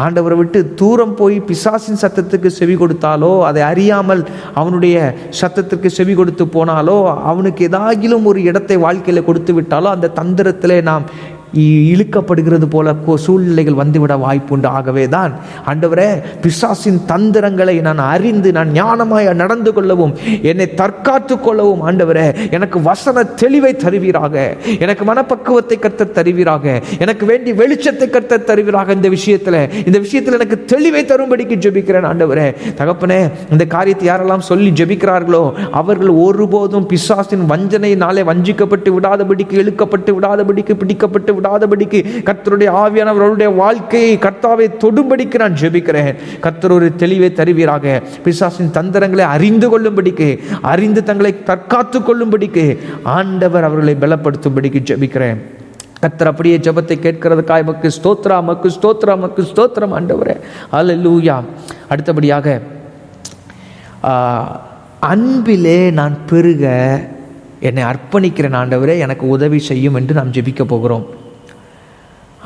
ஆண்டவரை விட்டு தூரம் போய் பிசாசின் சத்தத்துக்கு செவி கொடுத்தாலோ, அதை அறியாமல் அவனுடைய சத்தத்திற்கு செவி கொடுத்து போனாலோ, அவனுக்கு ஏதாகிலும் ஒரு இடத்தை வாழ்க்கையில் கொடுத்து விட்டாலோ, அந்த தந்திரத்திலே நாம் இழுக்கப்படுகிறது போல சூழ்நிலைகள் வந்துவிட வாய்ப்புண்டு. ஆகவே தான் ஆண்டவரே, பிசாசின் தந்திரங்களை நான் அறிந்து நான் ஞானமாய் நடந்து கொள்ளவும், என்னை தற்காத்து கொள்ளவும் ஆண்டவரே எனக்கு வசன தெளிவை தருவீராக, எனக்கு மனப்பக்குவத்தை கர்த்தர் தருவீராக, எனக்கு வேண்டிய வெளிச்சத்தை கர்த்தர் தருவீராக. இந்த விஷயத்தில் எனக்கு தெளிவை தரும்படிக்கு ஜெபிக்கிறேன் ஆண்டவரே. தகப்பனே, இந்த காரியத்தை யாரெல்லாம் சொல்லி ஜெபிக்கிறார்களோ அவர்கள் ஒருபோதும் பிசாசின் வஞ்சனையினாலே வஞ்சிக்கப்பட்டு விடாதபடிக்கு, இழுக்கப்பட்டு விடாதபடிக்கு, பிடிக்கப்பட்டு விடாதபடிக்கு கர்த்தருடைய ஆவியானவருடைய வாழ்க்கையை கர்த்தாவை தொடும்படிக்கு நான் ஜெபிக்கிறேன். கர்த்தர் ஒரு தெளிவை தருவீராக. பிசாசின் தந்திரங்களை அறிந்து கொள்ளும்படிக்கு, அறிந்து தங்களை தற்காத்து கொள்ளும்படிக்கு ஆண்டவர் அவர்களை பலப்படுத்தும்படிக்கு ஜெபிக்கிறேன். கர்த்தர் அப்படியே ஜெபத்தை கேட்கிறதுக்காக மக்கு ஸ்தோத்திரம், மக்கு ஸ்தோத்திரம், மக்கு ஸ்தோத்திரம் ஆண்டவரே. அல்லேலூயா. அடுத்தபடியாக அன்பிலே நான் பெருக என்னை அர்ப்பணிக்கிறேன் ஆண்டவரே, எனக்கு உதவி செய்யும் என்று நாம் ஜெபிக்க போகிறோம்.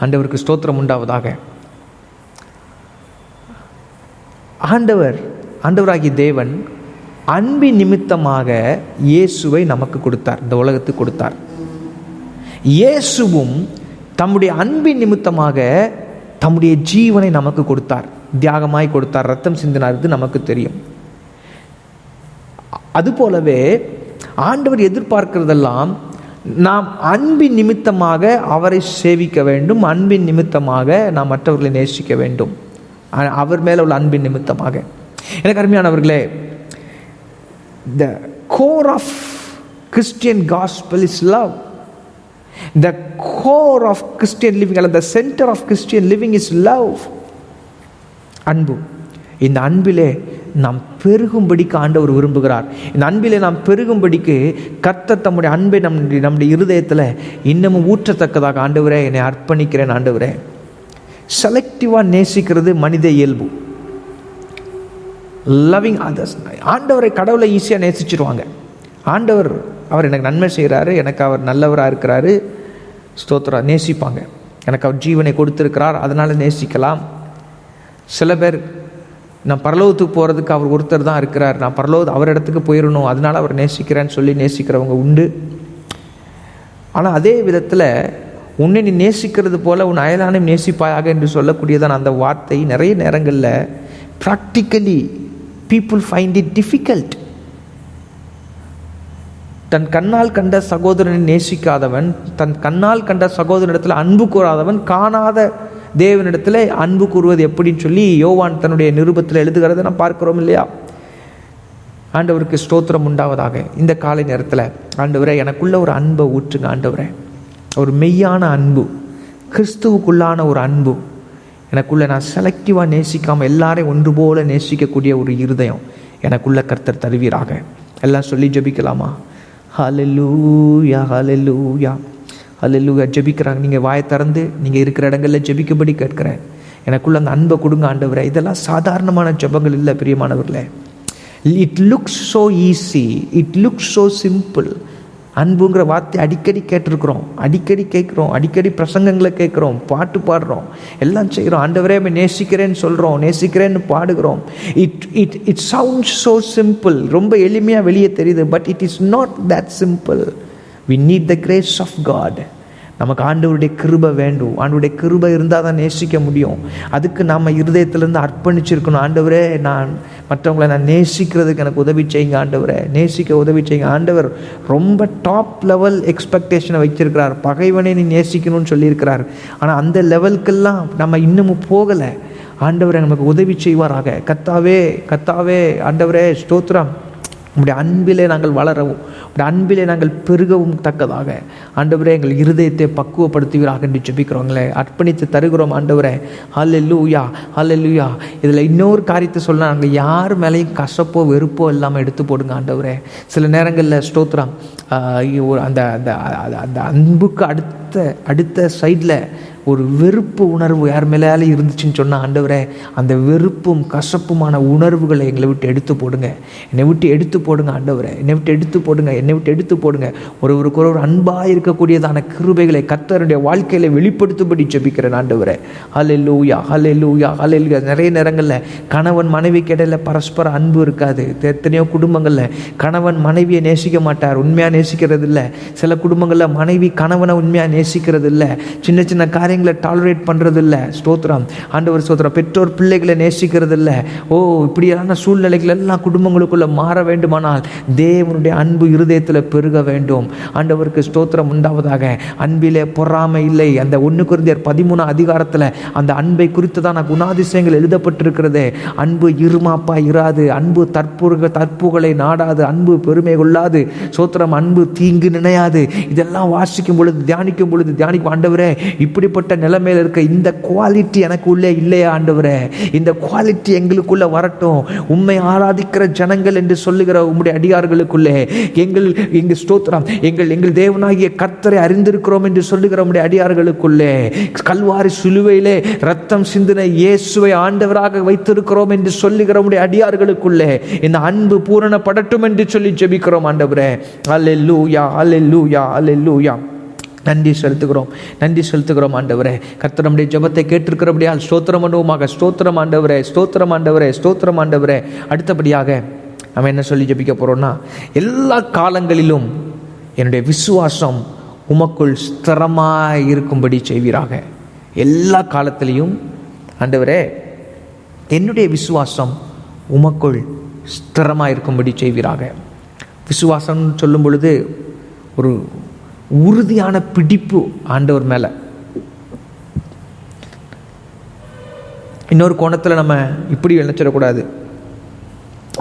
ஆண்டவருக்கு ஸ்தோத்திரம் உண்டாவதாக. ஆண்டவராகிய தேவன் அன்பின் நிமித்தமாக இயேசுவை நமக்கு கொடுத்தார், இந்த உலகத்துக்கு கொடுத்தார். இயேசுவும் தம்முடைய அன்பின் நிமித்தமாக தம்முடைய ஜீவனை நமக்கு கொடுத்தார், தியாகமாய் கொடுத்தார், ரத்தம் சிந்தினார். இது நமக்கு தெரியும். அதுபோலவே ஆண்டவர் எதிர்பார்க்கிறதெல்லாம் நாம் அன்பின் நிமித்தமாக அவரை சேவிக்க வேண்டும், அன்பின் நிமித்தமாக நாம் மற்றவர்களை நேசிக்க வேண்டும், அவர் மேலே உள்ள அன்பின் நிமித்தமாக. எனக்கு அருமையானவர்களே, the core of Christian gospel is love. The core of Christian living, அல்லது the center of Christian living is love. அன்பு. இந்த அன்பிலே நாம் பெருகும்படிக்கு ஆண்டவர் விரும்புகிறார். இந்த அன்பிலே நாம் பெருகும்படிக்கு கர்த்தர் தம்முடைய அன்பை நம்முடைய இருதயத்தில் இன்னமும் ஊற்றத்தக்கதாக, ஆண்டவரே என்னை அர்ப்பணிக்கிறேன் ஆண்டவரே. செலக்டிவாக நேசிக்கிறது மனித இயல்பு. Loving others. ஆண்டவரை, கடவுளை ஈஸியாக நேசிச்சிருவாங்க. அவர் எனக்கு நன்மை செய்கிறாரு, எனக்கு அவர் நல்லவராக இருக்கிறாரு, ஸ்தோத்திரா, நேசிப்பாங்க. எனக்கு அவர் ஜீவனை கொடுத்துருக்கிறார், அதனால் நேசிக்கலாம். சில பேர், நான் பரலோகத்துக்கு போகிறதுக்கு அவர் ஒருத்தர் தான் இருக்கிறார், நான் அவர் இடத்துக்கு போயிடணும், அதனால் அவர் நேசிக்கிறேன்னு சொல்லி நேசிக்கிறவங்க உண்டு. ஆனால் அதே விதத்தில் உன்னை நீ நேசிக்கிறது போல் உன் அயலானையும் நேசிப்பாயாக என்று சொல்லக்கூடியதான அந்த வார்த்தை நிறைய நேரங்களில் practically people find it difficult. தன் கண்ணால் கண்ட சகோதரனை நேசிக்காதவன், தன் கண்ணால் கண்ட சகோதரனிடத்தில் அன்பு கூறாதவன் காணாத தேவனிடத்தில் அன்பு கூறுவது எப்படின்னு சொல்லி யோவான் தன்னுடைய நிருபத்தில் எழுதுகிறத நாம் பார்க்கிறோம் இல்லையா? ஆண்டவருக்கு ஸ்தோத்திரம் உண்டாவதாக. இந்த காலை நேரத்தில் ஆண்டவரே எனக்குள்ள ஒரு அன்பை ஊற்றுங்க ஆண்டவரே, ஒரு மெய்யான அன்பு, கிறிஸ்துவுக்குள்ளான ஒரு அன்பு எனக்குள்ளே. நான் செலக்டிவாக நேசிக்காமல் எல்லாரையும் ஒன்று போல நேசிக்கக்கூடிய ஒரு இருதயம் எனக்குள்ள கர்த்தர் தருவீராக. எல்லாம் சொல்லி ஜெபிக்கலாமா? ஹல்லேலூயா, ஹல்லேலூயா, ஹல்லேலூயா. ஜெபிக்கிறாங்க. நீங்கள் வாயை திறந்து நீங்கள் இருக்கிற இடங்களில் ஜெபிக்கும்படி கேட்கிறேன். எனக்குள்ள அந்த அன்பை கொடுங்க ஆண்டவரே. இதெல்லாம் சாதாரணமான ஜெபங்கள் இல்லை பிரியமானவர்களே. It looks so easy, it looks so simple. அன்புங்கிற வார்த்தை அடிக்கடி கேட்டிருக்கிறோம், அடிக்கடி கேட்குறோம், அடிக்கடி பிரசங்கங்களை கேட்குறோம், பாட்டு பாடுறோம், எல்லாம் செய்கிறோம். ஆண்டவரே நேசிக்கிறேன்னு சொல்கிறோம், நேசிக்கிறேன்னு பாடுகிறோம். இட் சவுண்ட்ஸ் ஸோ சிம்பிள், ரொம்ப எளிமையாக வெளியே தெரியுது. But it is not that simple. We need the grace of God. நமக்கு ஆண்டவருடைய கிருபை வேண்டும். ஆண்டவருடைய கிருபை இருந்தால் தான் நேசிக்க முடியும். அதுக்கு நாம் இருதயத்திலேருந்து அர்ப்பணிச்சிருக்கணும். ஆண்டவரே நான் மற்றவங்களை நான் நேசிக்கிறதுக்கு எனக்கு உதவி செய்யுங்க ஆண்டவரே, நேசிக்க உதவி செய்யுங்க. ஆண்டவர் ரொம்ப டாப் லெவல் எக்ஸ்பெக்டேஷனை வச்சிருக்கிறார். பகைவனை நீ நேசிக்கணும்னு சொல்லியிருக்கிறார். ஆனால் அந்த லெவலுக்கெல்லாம் நம்ம இன்னமும் போகலை. ஆண்டவரை நமக்கு உதவி செய்வாராக. கர்த்தாவே ஆண்டவரே ஸ்தோத்திரம். உம்முடைய அன்பிலே நாங்கள் வளரவும், உம்முடைய அன்பிலே நாங்கள் பெருகவும் தக்கதாக ஆண்டவரே எங்கள் இருதயத்தை பக்குவப்படுத்துவீராக என்று ஜெபிக்கிறோங்களே, அர்ப்பணித்து தருகிறோம் ஆண்டவரே. ஹல்லேலூயா, ஹல்லேலூயா. இதில் இன்னொரு காரியத்தை சொல்ல, நாங்கள் யார் மேலேயும் கசப்போ வெறுப்போ இல்லாமல் எடுத்து போடுங்க ஆண்டவரே. சில நேரங்களில் ஸ்தோத்திரம் அந்த அந்த அந்த அன்புக்கு அடுத்த சைடில் ஒரு வெறுப்பு உணர்வு யார் மேலே இருந்துச்சுன்னு சொன்னால், ஆண்டவரே அந்த வெறுப்பும் கசப்புமான உணர்வுகளை எங்களை விட்டு எடுத்து போடுங்க, என்னை விட்டு எடுத்து போடுங்க ஆண்டவரே, என்னை விட்டு எடுத்து போடுங்க, என்னை விட்டு எடுத்து போடுங்க. ஒருவருக்கு ஒரு அன்பாக இருக்கக்கூடியதான கிருபைகளை கர்த்தருடைய வாழ்க்கையில் வெளிப்படுத்தும்படி ஜெபிக்கிறேன் ஆண்டவரே. ஹல்லேலூயா, ஹல்லேலூயா, ஹல்லேலூயா. நிறைய நேரங்களில் கணவன் மனைவிக்கு இடையில பரஸ்பர அன்பு இருக்காது. எத்தனையோ குடும்பங்களில் கணவன் மனைவியை நேசிக்க மாட்டார், உண்மையாக நேசிக்கிறது இல்லை. சில குடும்பங்களில் மனைவி கணவனை உண்மையாக நேசிக்கிறது இல்லை, சின்ன சின்ன காரியங்களை டாலரேட் பண்ணுறது இல்லை. ஸ்தோத்திரம் ஆண்டவர் ஸ்தோத்திரம். பெற்றோர் பிள்ளைகளை நேசிக்கிறது இல்லை. இப்படியான சூழ்நிலைகள் எல்லாம் குடும்பங்களுக்குள்ள மாற வேண்டுமானால் தேவனுடைய அன்பு இருதயத்தில் பெருக வேண்டும். ஆண்டவருக்கு ஸ்தோத்திரம் உண்டாவதாக. அன்பிலே பொறாமை இல்லை. அந்த 1 கொரிந்தியர் 13 அதிகாரத்தில் அந்த அன்பை குறித்து தான் குணாதிசயங்கள் எழுதப்பட்டிருக்கிறது. அன்பு இருமாப்பா இராது, அன்பு தற்புகளை நாடாது, அன்பு பெருமை கொள்ளாது, ஸ்தோத்திரம் அன்பு தீங்கு நினையாது. இதெல்லாம் வாசிக்கும் பொழுது தியானிக்கும் ஆண்டவரே இப்படிப்பட்ட இப்படிப்பட்ட நிலைமையில் இருக்க இந்த குவாலிட்டி எனக்கு உள்ளே இல்லையா ஆண்டவரே, இந்த குவாலிட்டி எங்களுக்குள்ள வரட்டும். உம்மை ஆராதிக்கிற ஜனங்கள் என்று சொல்லுகிற உம்முடைய அடியார்களுக்குள்ளே எங்கள் ஸ்தோத்திரம், எங்கள் தேவனாகிய கர்த்தரை அறிந்திருக்கிறோம் என்று சொல்லுகிற உம்முடைய அடியார்களுக்குள்ளே, கல்வாரி சிலுவையிலே ரத்தம் சிந்தின இயேசுவை ஆண்டவராக வைத்திருக்கிறோம் என்று சொல்லுகிற உம்முடைய அடியார்களுக்குள்ளே இந்த அன்பு பூரணப்படட்டும் என்று சொல்லி ஜெபிக்கிறோம் ஆண்டவரே. அல்லேலூயா, அல்லேலூயா, அல்லேலூயா. நன்றி செலுத்துகிறோம் ஆண்டவரே. கர்த்தர் நம்முடைய ஜெபத்தை கேட்டிருக்கிறபடியால் ஸ்தோத்திரம் பண்ணுவோமாக. ஸ்தோத்திரம் ஆண்டவரே, ஸ்தோத்திரம் ஆண்டவரே, ஸ்தோத்திரம் ஆண்டவரே. அடுத்தபடியாக நம்ம என்ன சொல்லி ஜெபிக்க போறோம்னா, எல்லா காலங்களிலும் என்னுடைய விசுவாசம் உமக்குள் ஸ்திரமாய் இருக்கும்படி செய்வீராக. எல்லா காலத்திலையும் ஆண்டவரே என்னுடைய விசுவாசம் உமக்குள் ஸ்திரமாக இருக்கும்படி செய்வீராக. விசுவாசம் சொல்லும் பொழுது ஒரு உறுதியான பிடிப்பு ஆண்டவர் மேலே. இன்னொரு கோணத்தில் நம்ம இப்படி நினைச்சிடக்கூடாது.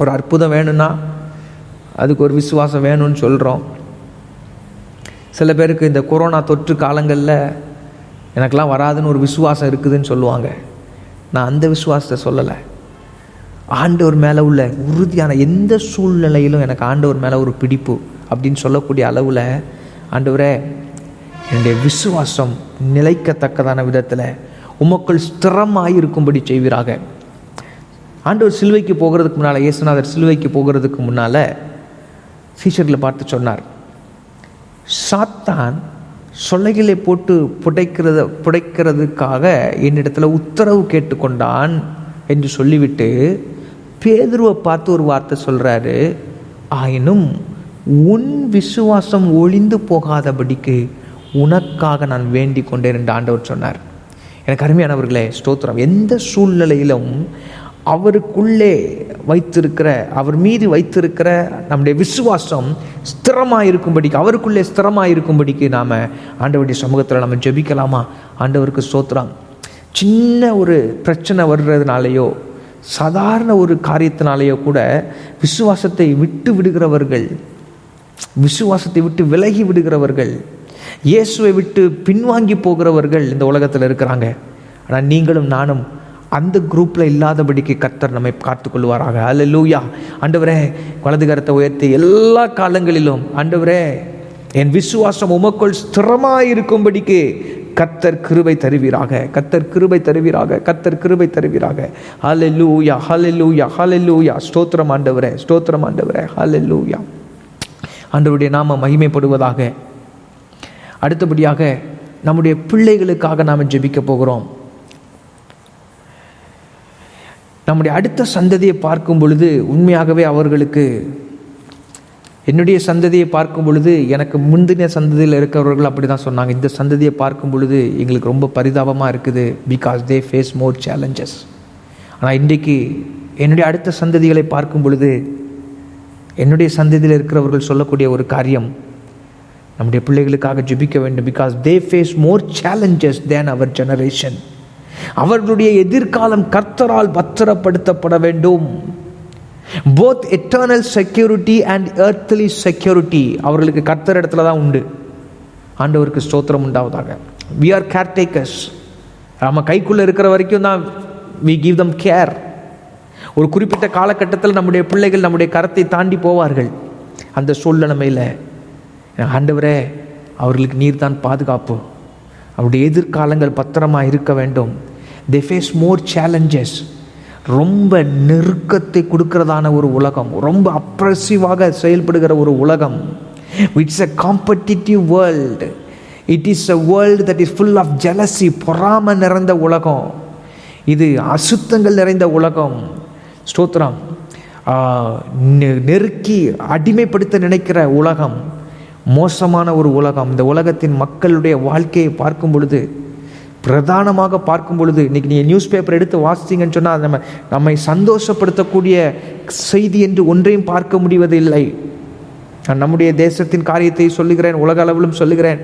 ஒரு அற்புதம் வேணும்னா அதுக்கு ஒரு விசுவாசம் வேணும்னு சொல்கிறோம். சில பேருக்கு இந்த கொரோனா தொற்று காலங்களில் எனக்கெல்லாம் வராதுன்னு ஒரு விசுவாசம் இருக்குதுன்னு சொல்லுவாங்க. நான் அந்த விசுவாசத்தை சொல்லலை. ஆண்டவர் மேலே உள்ள உறுதியான எந்த சூழ்நிலையிலும் எனக்கு ஆண்டவர் மேலே ஒரு பிடிப்பு அப்படின்னு சொல்லக்கூடிய அளவில் ஆண்டவரே என்னுடைய விசுவாசம் நிலைக்கத்தக்கதான விதத்தில் உமக்குள் ஸ்திரமாக இருக்கும்படி செய்வீராக. ஆண்டவர் சிலுவைக்கு போகிறதுக்கு முன்னால், இயேசுநாதர் சிலுவைக்கு போகிறதுக்கு முன்னால் சீஷர்களை பார்த்து சொன்னார், சாத்தான் சொல்லைகளை போட்டு புடைக்கிறதுக்காக என்னிடத்தில் உத்தரவு கேட்டுக்கொண்டான் என்று சொல்லிவிட்டு பேதுருவை பார்த்து ஒரு வார்த்தை சொல்கிறாரு, ஆயினும் உன் விசுவாசம் ஒளிந்து போகாதபடிக்கு உனக்காக நான் வேண்டிக் கொண்டேன் என்று ஆண்டவர் சொன்னார். எனக்கு அருமையானவர்களே, ஸ்தோத்திரம். எந்த சூழ்நிலையிலும் அவருக்குள்ளே வைத்திருக்கிற, அவர் மீது வைத்திருக்கிற நம்முடைய விசுவாசம் ஸ்திரமாக இருக்கும்படிக்கு, அவருக்குள்ளே ஸ்திரமாக இருக்கும்படிக்கு நாம் ஆண்டவருடைய சமூகத்தில் நம்ம ஜெபிக்கலாமா? ஆண்டவருக்கு ஸ்தோத்திரம். சின்ன ஒரு பிரச்சனை வர்றதுனாலேயோ சாதாரண ஒரு காரியத்தினாலேயோ கூட விசுவாசத்தை விட்டு விடுகிறவர்கள், விசுவாசத்தை விட்டு விலகி விடுகிறவர்கள், இயேசுவை விட்டு பின்வாங்கி போகிறவர்கள் இந்த உலகத்தில் இருக்கிறாங்க. ஆனால் நீங்களும் நானும் அந்த குரூப்பில் இல்லாதபடிக்கு கர்த்தர் நம்மை காத்துக்கொள்வாராக. அல்லேலூயா. ஆண்டவரே, வலது கரத்தை உயர்த்தி எல்லா காலங்களிலும் ஆண்டவரே என் விசுவாசம் உமக்குள் ஸ்திரமாக இருக்கும்படிக்கு கர்த்தர் கிருபை தருவீராக, கர்த்தர் கிருபை தருவீராக, கர்த்தர் கிருபை தருவீராக. ஹல்லேலூயா, ஹல்லேலூயா, ஹல்லேலூயா. ஸ்தோத்திரம் ஆண்டவரே, ஸ்தோத்திரம் ஆண்டவரே. ஹல்லேலூயா. ஆண்டவருடைய நாம மகிமைப்படுவதாக. அடுத்தபடியாக நம்முடைய பிள்ளைகளுக்காக நாம் ஜெபிக்க போகிறோம். நம்முடைய அடுத்த சந்ததியை பார்க்கும் பொழுது உண்மையாகவே அவர்களுக்கு, என்னுடைய சந்ததியை பார்க்கும் பொழுது எனக்கு முந்தின சந்ததியில் இருக்கிறவர்கள் அப்படி தான் சொன்னாங்க, இந்த சந்ததியை பார்க்கும் பொழுது எங்களுக்கு ரொம்ப பரிதாபமாக இருக்குது, because they face more challenges. ஆனால் இன்றைக்கு என்னுடைய அடுத்த சந்ததிகளை பார்க்கும் பொழுது என்னுடைய சந்ததியில் இருக்கிறவர்கள் சொல்லக்கூடிய ஒரு காரியம், நம்முடைய பிள்ளைகளுக்காக ஜெபிக்க வேண்டும், because they face more challenges than our generation. அவர்களுடைய எதிர்காலம் கர்த்தரால் பத்திரப்படுத்தப்பட வேண்டும். Both eternal security and earthly security அவர்களுக்கு கர்த்தர் இடத்துல தான் உண்டு. ஆண்டவருக்கு ஸ்தோத்திரம் உண்டாவதாக. we are caretakers. நம்ம கைக்குள்ளே இருக்கிற வரைக்கும் தான் we give them care. ஒரு குறிப்பிட்ட காலகட்டத்தில் நம்முடைய பிள்ளைகள் நம்முடைய கரத்தை தாண்டி போவார்கள். அந்த சூழ்நிலைமையில் ஆண்டவரே அவர்களுக்கு நீர் தான் பாதுகாப்பு, அவருடைய எதிர்காலங்கள் பத்திரமாக இருக்க வேண்டும். they face more challenges. ரொம்ப நெருக்கத்தை கொடுக்கிறதான ஒரு உலகம், ரொம்ப அப்ரெசிவாக செயல்படுகிற ஒரு உலகம். It's a competitive world. it is a world that is full of jealousy. பொறாமை நிறைந்த உலகம் இது, அசுத்தங்கள் நிறைந்த உலகம். ஸ்தோத்திரம். நெருக்கி அடிமைப்படுத்த நினைக்கிற உலகம், மோசமான ஒரு உலகம். இந்த உலகத்தின் மக்களுடைய வாழ்க்கையை பார்க்கும் பொழுது, பிரதானமாக பார்க்கும் பொழுது, இன்றைக்கி நீங்கள் நியூஸ் பேப்பர் எடுத்து வாசித்தீங்கன்னு சொன்னால் நம்மை சந்தோஷப்படுத்தக்கூடிய செய்தி என்று ஒன்றையும் பார்க்க முடிவதில்லை. நான் நம்முடைய தேசத்தின் காரியத்தை சொல்லுகிறேன், உலக அளவிலும் சொல்லுகிறேன்.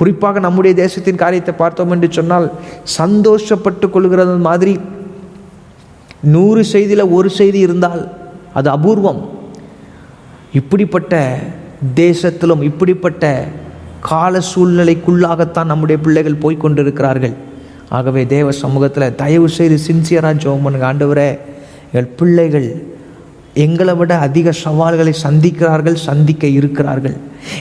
குறிப்பாக நம்முடைய தேசத்தின் காரியத்தை பார்த்தோம் என்று சொன்னால் சந்தோஷப்பட்டு கொள்கிறது மாதிரி 100 செய்தியில் ஒரு செய்தி இருந்தால் அது அபூர்வம். இப்படிப்பட்ட தேசத்திலும் இப்படிப்பட்ட கால சூழ்நிலைக்குள்ளாகத்தான் நம்முடைய பிள்ளைகள் போய்கொண்டிருக்கிறார்கள். ஆகவே தேவ சமூகத்தில் தயவு செய்து சின்சியராக ஜெபம் பண்ணுங்க. ஆண்டவரே, எங்கள் பிள்ளைகள் எங்களை விட அதிக சவால்களை சந்திக்கிறார்கள், சந்திக்க இருக்கிறார்கள்.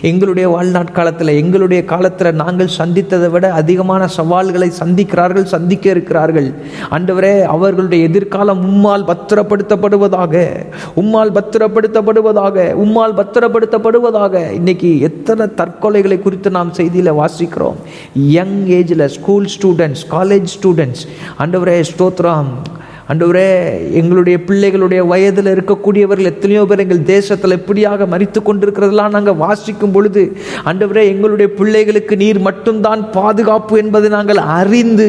எங்களுடைய வாழ்நாட்காலத்தில், எங்களுடைய காலத்தில் நாங்கள் சந்தித்ததை விட அதிகமான சவால்களை சந்திக்கிறார்கள், சந்திக்க இருக்கிறார்கள். ஆண்டவரே, அவர்களுடைய எதிர்காலம் உம்மால் பத்திரப்படுத்தப்படுவதாக, உம்மால் பத்திரப்படுத்தப்படுவதாக, உம்மால் பத்திரப்படுத்தப்படுவதாக. இன்னைக்கு எத்தனை தற்கொலைகளை குறித்து நாம் செய்தியில் வாசிக்கிறோம். யங் ஏஜில் ஸ்கூல் ஸ்டூடெண்ட்ஸ், காலேஜ் ஸ்டூடெண்ட்ஸ். ஆண்டவரே ஸ்தோத்திரம். ஆண்டவரே, எங்களுடைய பிள்ளைகளுடைய வயதில் இருக்கக்கூடியவர்கள் எத்தனையோ பேர் எங்கள் தேசத்தில் எப்படியாக மரித்து கொண்டிருக்கிறதெல்லாம் நாங்கள் வாசிக்கும் பொழுது, ஆண்டவரே, எங்களுடைய பிள்ளைகளுக்கு நீர் மட்டும்தான் பாதுகாப்பு என்பதை நாங்கள் அறிந்து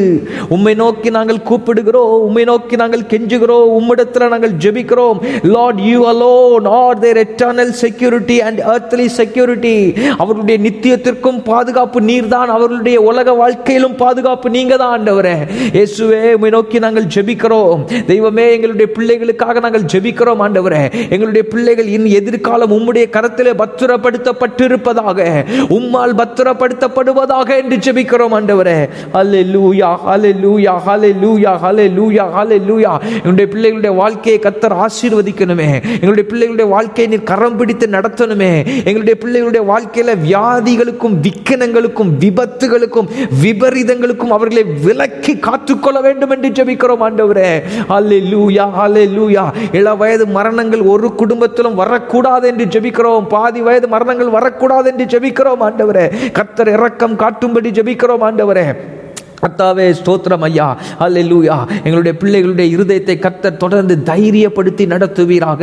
உம்மை நோக்கி நாங்கள் கூப்பிடுகிறோம், உம்மை நோக்கி நாங்கள் கெஞ்சுகிறோம், உம்மிடத்தில் நாங்கள் ஜெபிக்கிறோம். Lord, you alone are their eternal security and earthly security. அவர்களுடைய நித்தியத்திற்கும் பாதுகாப்பு நீர்தான், அவர்களுடைய உலக வாழ்க்கையிலும் பாதுகாப்பு நீங்க தான். ஆண்டவரே இயேசுவே, உம்மை நோக்கி நாங்கள் ஜெபிக்கிறோம். தெய்வமே, எங்களுடைய பிள்ளைகளுக்காக நாங்கள் ஜெபிக்கிறோம். ஆண்டவரே, எங்களுடைய பிள்ளைகள் இன் எதிர்காலம் உம்முடைய கரத்திலே பத்திரப்படுத்தப்பட்டிருப்பதாக, உம்மால் பத்திரப்படுத்தப்படுவதாக என்று ஜெபிக்கிறோம். ஆண்டவரே, ஹல்லேலூயா, ஹல்லேலூயா, ஹல்லேலூயா, ஹல்லேலூயா, ஹல்லேலூயா. எங்களுடைய பிள்ளைகளுடைய வாழ்க்கையை கர்த்தர் ஆசீர்வதிக்கணுமே. எங்களுடைய பிள்ளைகளுடைய வாழ்க்கையை நீர் கரம் பிடித்து நடத்தணுமே. எங்களுடைய பிள்ளைகளுடைய வாழ்க்கையில வியாதிகளுக்கும், விக்கனங்களுக்கும், விபத்துகளுக்கும், விபரீதங்களுக்கும் அவர்களை விலக்கி காத்துக்கொள்ள வேண்டும் என்று ஜெபிக்கிறோம். ஆண்டவரே, ஹல்லேலூயா, ஹல்லேலூயா. இள வயது மரணங்கள் ஒரு குடும்பத்திலும் வரக்கூடாது என்று ஜெபிக்கிறோம். பாதி வயது மரணங்கள் வரக்கூடாது என்று ஜெபிக்கிறோம். ஆண்டவரே, கர்த்தர் இரக்கம் காட்டும்படி ஜெபிக்கிறோம். ஆண்டவரே, கர்த்தாவே ஸ்தோத்திரம் ஐயா. ஹல்லேலூயா. எங்களுடைய பிள்ளைகளுடைய இருதயத்தை கர்த்தர் தொடர்ந்து தைரியப்படுத்தி நடத்துவீராக.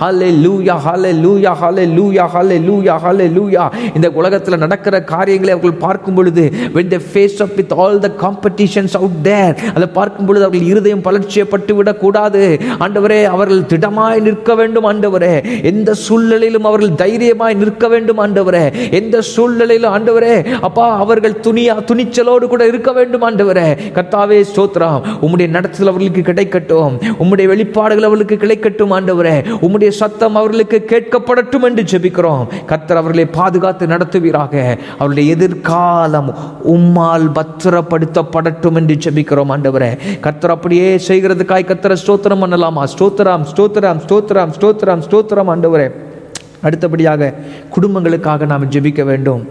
ஹல்லேலூயா, ஹல்லேலூயா, ஹல்லேலூயா, ஹல்லேலூயா, ஹல்லேலூயா. இந்த உலகத்தில் நடக்கிற காரியங்களை அவர்கள் பார்க்கும் பொழுது, when they face up with all the competitions out there, அதை பார்க்கும் பொழுது அவர்கள் இருதயம் பலட்சியப்பட்டு விடக்கூடாது. ஆண்டவரே, அவர்கள் திடமாய் நிற்க வேண்டும். ஆண்டவரே, எந்த சூழ்நிலையிலும் அவர்கள் தைரியமாய் நிற்க வேண்டும். ஆண்டவரே, எந்த சூழ்நிலையிலும் ஆண்டவரே அப்பா அவர்கள் துணிச்சலோடு கூட இருக்க வேண்டும். ஆண்டவரே, கர்த்தாவே ஸ்தோத்திரம். உம்முடைய நடத்துதல் அவர்களுக்கு கிடைக்கட்டும், உம்முடைய வெளிப்பாடுகள் அவர்களுக்கு கிடைக்கட்டும். ஆண்டவரே, உம்முடைய சத்தம் அவர்களுக்கு கேட்கப்படட்டும் என்று ஜெபிக்கிறோம். கர்த்தர் அவர்களை பாதுகாத்து நடத்துவீராக. அவருடைய எதிர்காலம் உம்மால் பத்திரப்படுத்தப்படட்டும் என்று ஜெபிக்கிறோம். ஆண்டவரே, கர்த்தர் அப்படியே செய்கிறதுக்காய் கர்த்தரை ஸ்தோத்திரம் பண்ணலாமா? ஸ்தோத்திரம், ஸ்தோத்திரம், ஸ்தோத்திரம், ஸ்தோத்திரம், ஸ்தோத்திரம். ஆண்டவரே, அடுத்தபடியாக குடும்பங்களுக்காக நாம் ஜெபிக்க வேண்டும்.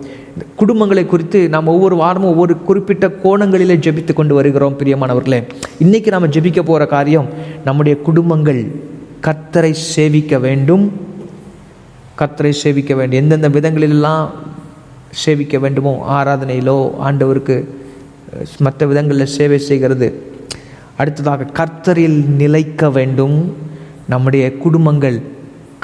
குடும்பங்களை குறித்து நாம் ஒவ்வொரு வாரமும் ஒவ்வொரு குறிப்பிட்ட கோணங்களிலே ஜெபித்து கொண்டு வருகிறோம். பிரியமானவர்களே, இன்றைக்கி நாம் ஜெபிக்க போகிற காரியம், நம்முடைய குடும்பங்கள் கர்த்தரை சேவிக்க வேண்டும். கர்த்தரை சேவிக்க வேண்டும். எந்தெந்த விதங்களிலெல்லாம் சேவிக்க வேண்டுமோ, ஆராதனையிலோ, ஆண்டவருக்கு மற்ற விதங்களில் சேவை செய்கிறது. அடுத்ததாக கர்த்தரில் நிலைக்க வேண்டும். நம்முடைய குடும்பங்கள்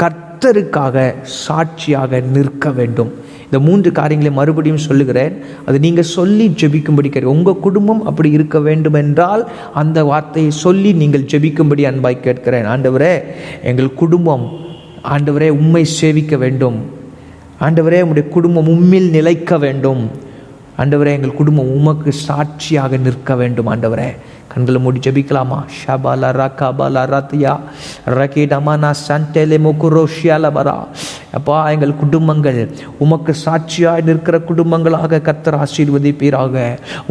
கர்த்தருக்காக சாட்சியாக நிற்க வேண்டும். இந்த 3 காரியங்களை மறுபடியும் சொல்லுகிறேன். அது நீங்கள் சொல்லி ஜெபிக்கும்படி கேட்க, உங்கள் குடும்பம் அப்படி இருக்க வேண்டும் என்றால் அந்த வார்த்தையை சொல்லி நீங்கள் ஜெபிக்கும்படி அன்பாய் கேட்கிறேன். ஆண்டவரே, எங்கள் குடும்பம் ஆண்டவரே உம்மை சேவிக்க வேண்டும். ஆண்டவரே, உம்முடைய குடும்பம் உம்மில் நிலைக்க வேண்டும். ஆண்டவரே, எங்கள் குடும்பம் உமக்கு சாட்சியாக நிற்க வேண்டும். ஆண்டவரே, கண்களை மூடி ஜெபிக்கலாமா? ஷபாலா ரகாபாலா ரத்தியா ரகீடமானா சண்டேலே முகுரோஷியாலபரா. அப்பா, எங்கள் குடும்பங்கள் உமக்கு சாட்சியாய் நிற்கிற குடும்பங்களாக கர்த்தர் ஆசீர்வதிப்பீராக.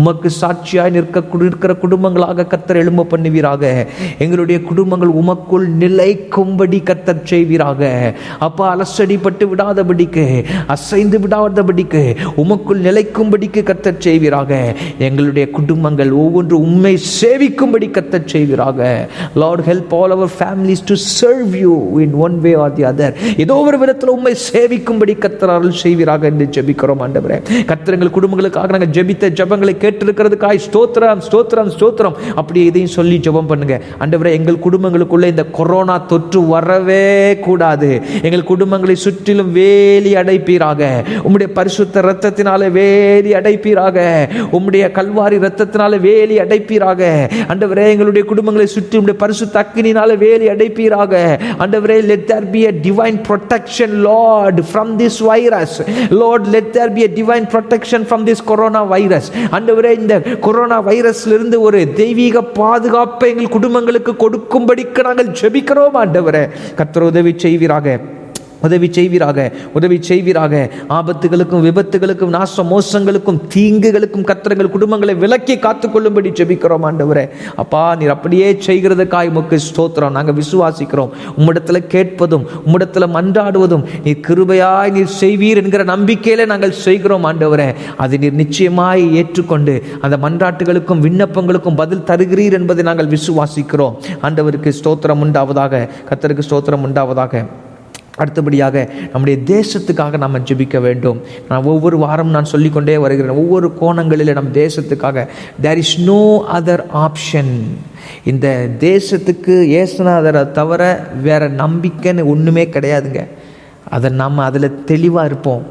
உமக்கு சாட்சியாய் நிற்கிற குடும்பங்களாக கர்த்தர் எழும்ப பண்ணுவீராக. எங்களுடைய குடும்பங்கள் உமக்குள் நிலைக்கும்படி கர்த்தர் செய்வீராக. அப்பா, அலசடிப்பட்டு விடாதபடிக்கு, அசைந்து விடாதபடிக்கு, உமக்குள் நிலைக்கும்படிக்கு கர்த்தர் செய்வீராக. எங்களுடைய குடும்பங்கள் ஒவ்வொன்று உம்மை சேவிக்கும்படி கர்த்தர் செய்வீராக. Lord, help all our families to serve you in one way or the other. ஏதோ ஒரு விதத்தில் உம்மை சேவிக்கும்படி கர்த்தர் அருள் செய்வீராக என்று ஜெபிக்கிறோம். ஆண்டவரே, கர்த்தர் எங்கள் குடும்பங்களுக்காக நாங்கள் ஜெபித்த ஜெபங்களை கேட்டிருக்கிறதுக்காய் ஸ்தோத்திரம், ஸ்தோத்திரம், ஸ்தோத்திரம். அப்படியே இதையும் சொல்லி ஜெபம் பண்ணுங்க. ஆண்டவரே, எங்கள் குடும்பங்களுக்குள்ளே இந்த கொரோனா தொற்று வரவே கூடாது. எங்கள் குடும்பங்களை சுற்றிலும் வேலி அடைப்பீராக. உம்முடைய பரிசுத்த இரத்தத்தினாலே வேலி அடைப்பீராக. உம்முடைய கல்வாரி இரத்தத்தினாலே வேலி அடைப்பீராக. ஆண்டவரே, எங்களுடைய குடும்பங்களை சுற்றி உம்முடைய பரிசுத்த அக்கினியினாலே வேலி அடைப்பீராக. ஆண்டவரே, let there be a divine protection, Lord, from this virus. Lord, let there be a divine protection from this corona virus. ஆண்டவரே, இந்த கொரோனா வைரஸ்ல இருந்து ஒரு தெய்வீக பாதுகாப்பை எங்கள் குடும்பங்களுக்கு கொடுக்கும்படிக்கு நாங்கள் ஜெபிக்கிறோம். ஆண்டவரே, கர்த்தர் உதவி செய்வீராக. உதவி செய்வீராக, உதவி செய்வீராக. ஆபத்துகளுக்கும் விபத்துகளுக்கும் நாச மோசங்களுக்கும் தீங்குகளுக்கும் கர்த்தர்கள் குடும்பங்களை விலக்கி காத்துக்கொள்ளும்படி ஜெபிக்கிறோம் ஆண்டவரே. அப்பா, நீர் அப்படியே செய்கிறதுக்காய் உமக்கு ஸ்தோத்திரம். நாங்கள் விசுவாசிக்கிறோம். உம்மிடத்துல கேட்பதும் உம்மிடத்துல மன்றாடுவதும் நீர் கிருபையாய் நீர் செய்வீர் என்கிற நம்பிக்கையில நாங்கள் செய்கிறோம் ஆண்டவரே. அதை நீர் நிச்சயமாய் ஏற்றுக்கொண்டு அந்த மன்றாட்டுகளுக்கும் விண்ணப்பங்களுக்கும் பதில் தருகிறீர் என்பதை நாங்கள் விசுவாசிக்கிறோம். ஆண்டவருக்கு ஸ்தோத்திரம் உண்டாவதாக, கர்த்தருக்கு ஸ்தோத்திரம் உண்டாவதாக. அடுத்தபடியாக நம்முடைய தேசத்துக்காக நாம் ஜெபிக்க வேண்டும். நான் ஒவ்வொரு வாரம் நான் சொல்லிக்கொண்டே வருகிறேன், ஒவ்வொரு கோணங்களில் நம் தேசத்துக்காக. There is no other option. இந்த தேசத்துக்கு ஏசுநாதரை தவிர வேற நம்பிக்கைன்னு ஒன்றுமே கிடையாதுங்க. அதை நம்ம அதில் தெளிவாக இருப்போம்.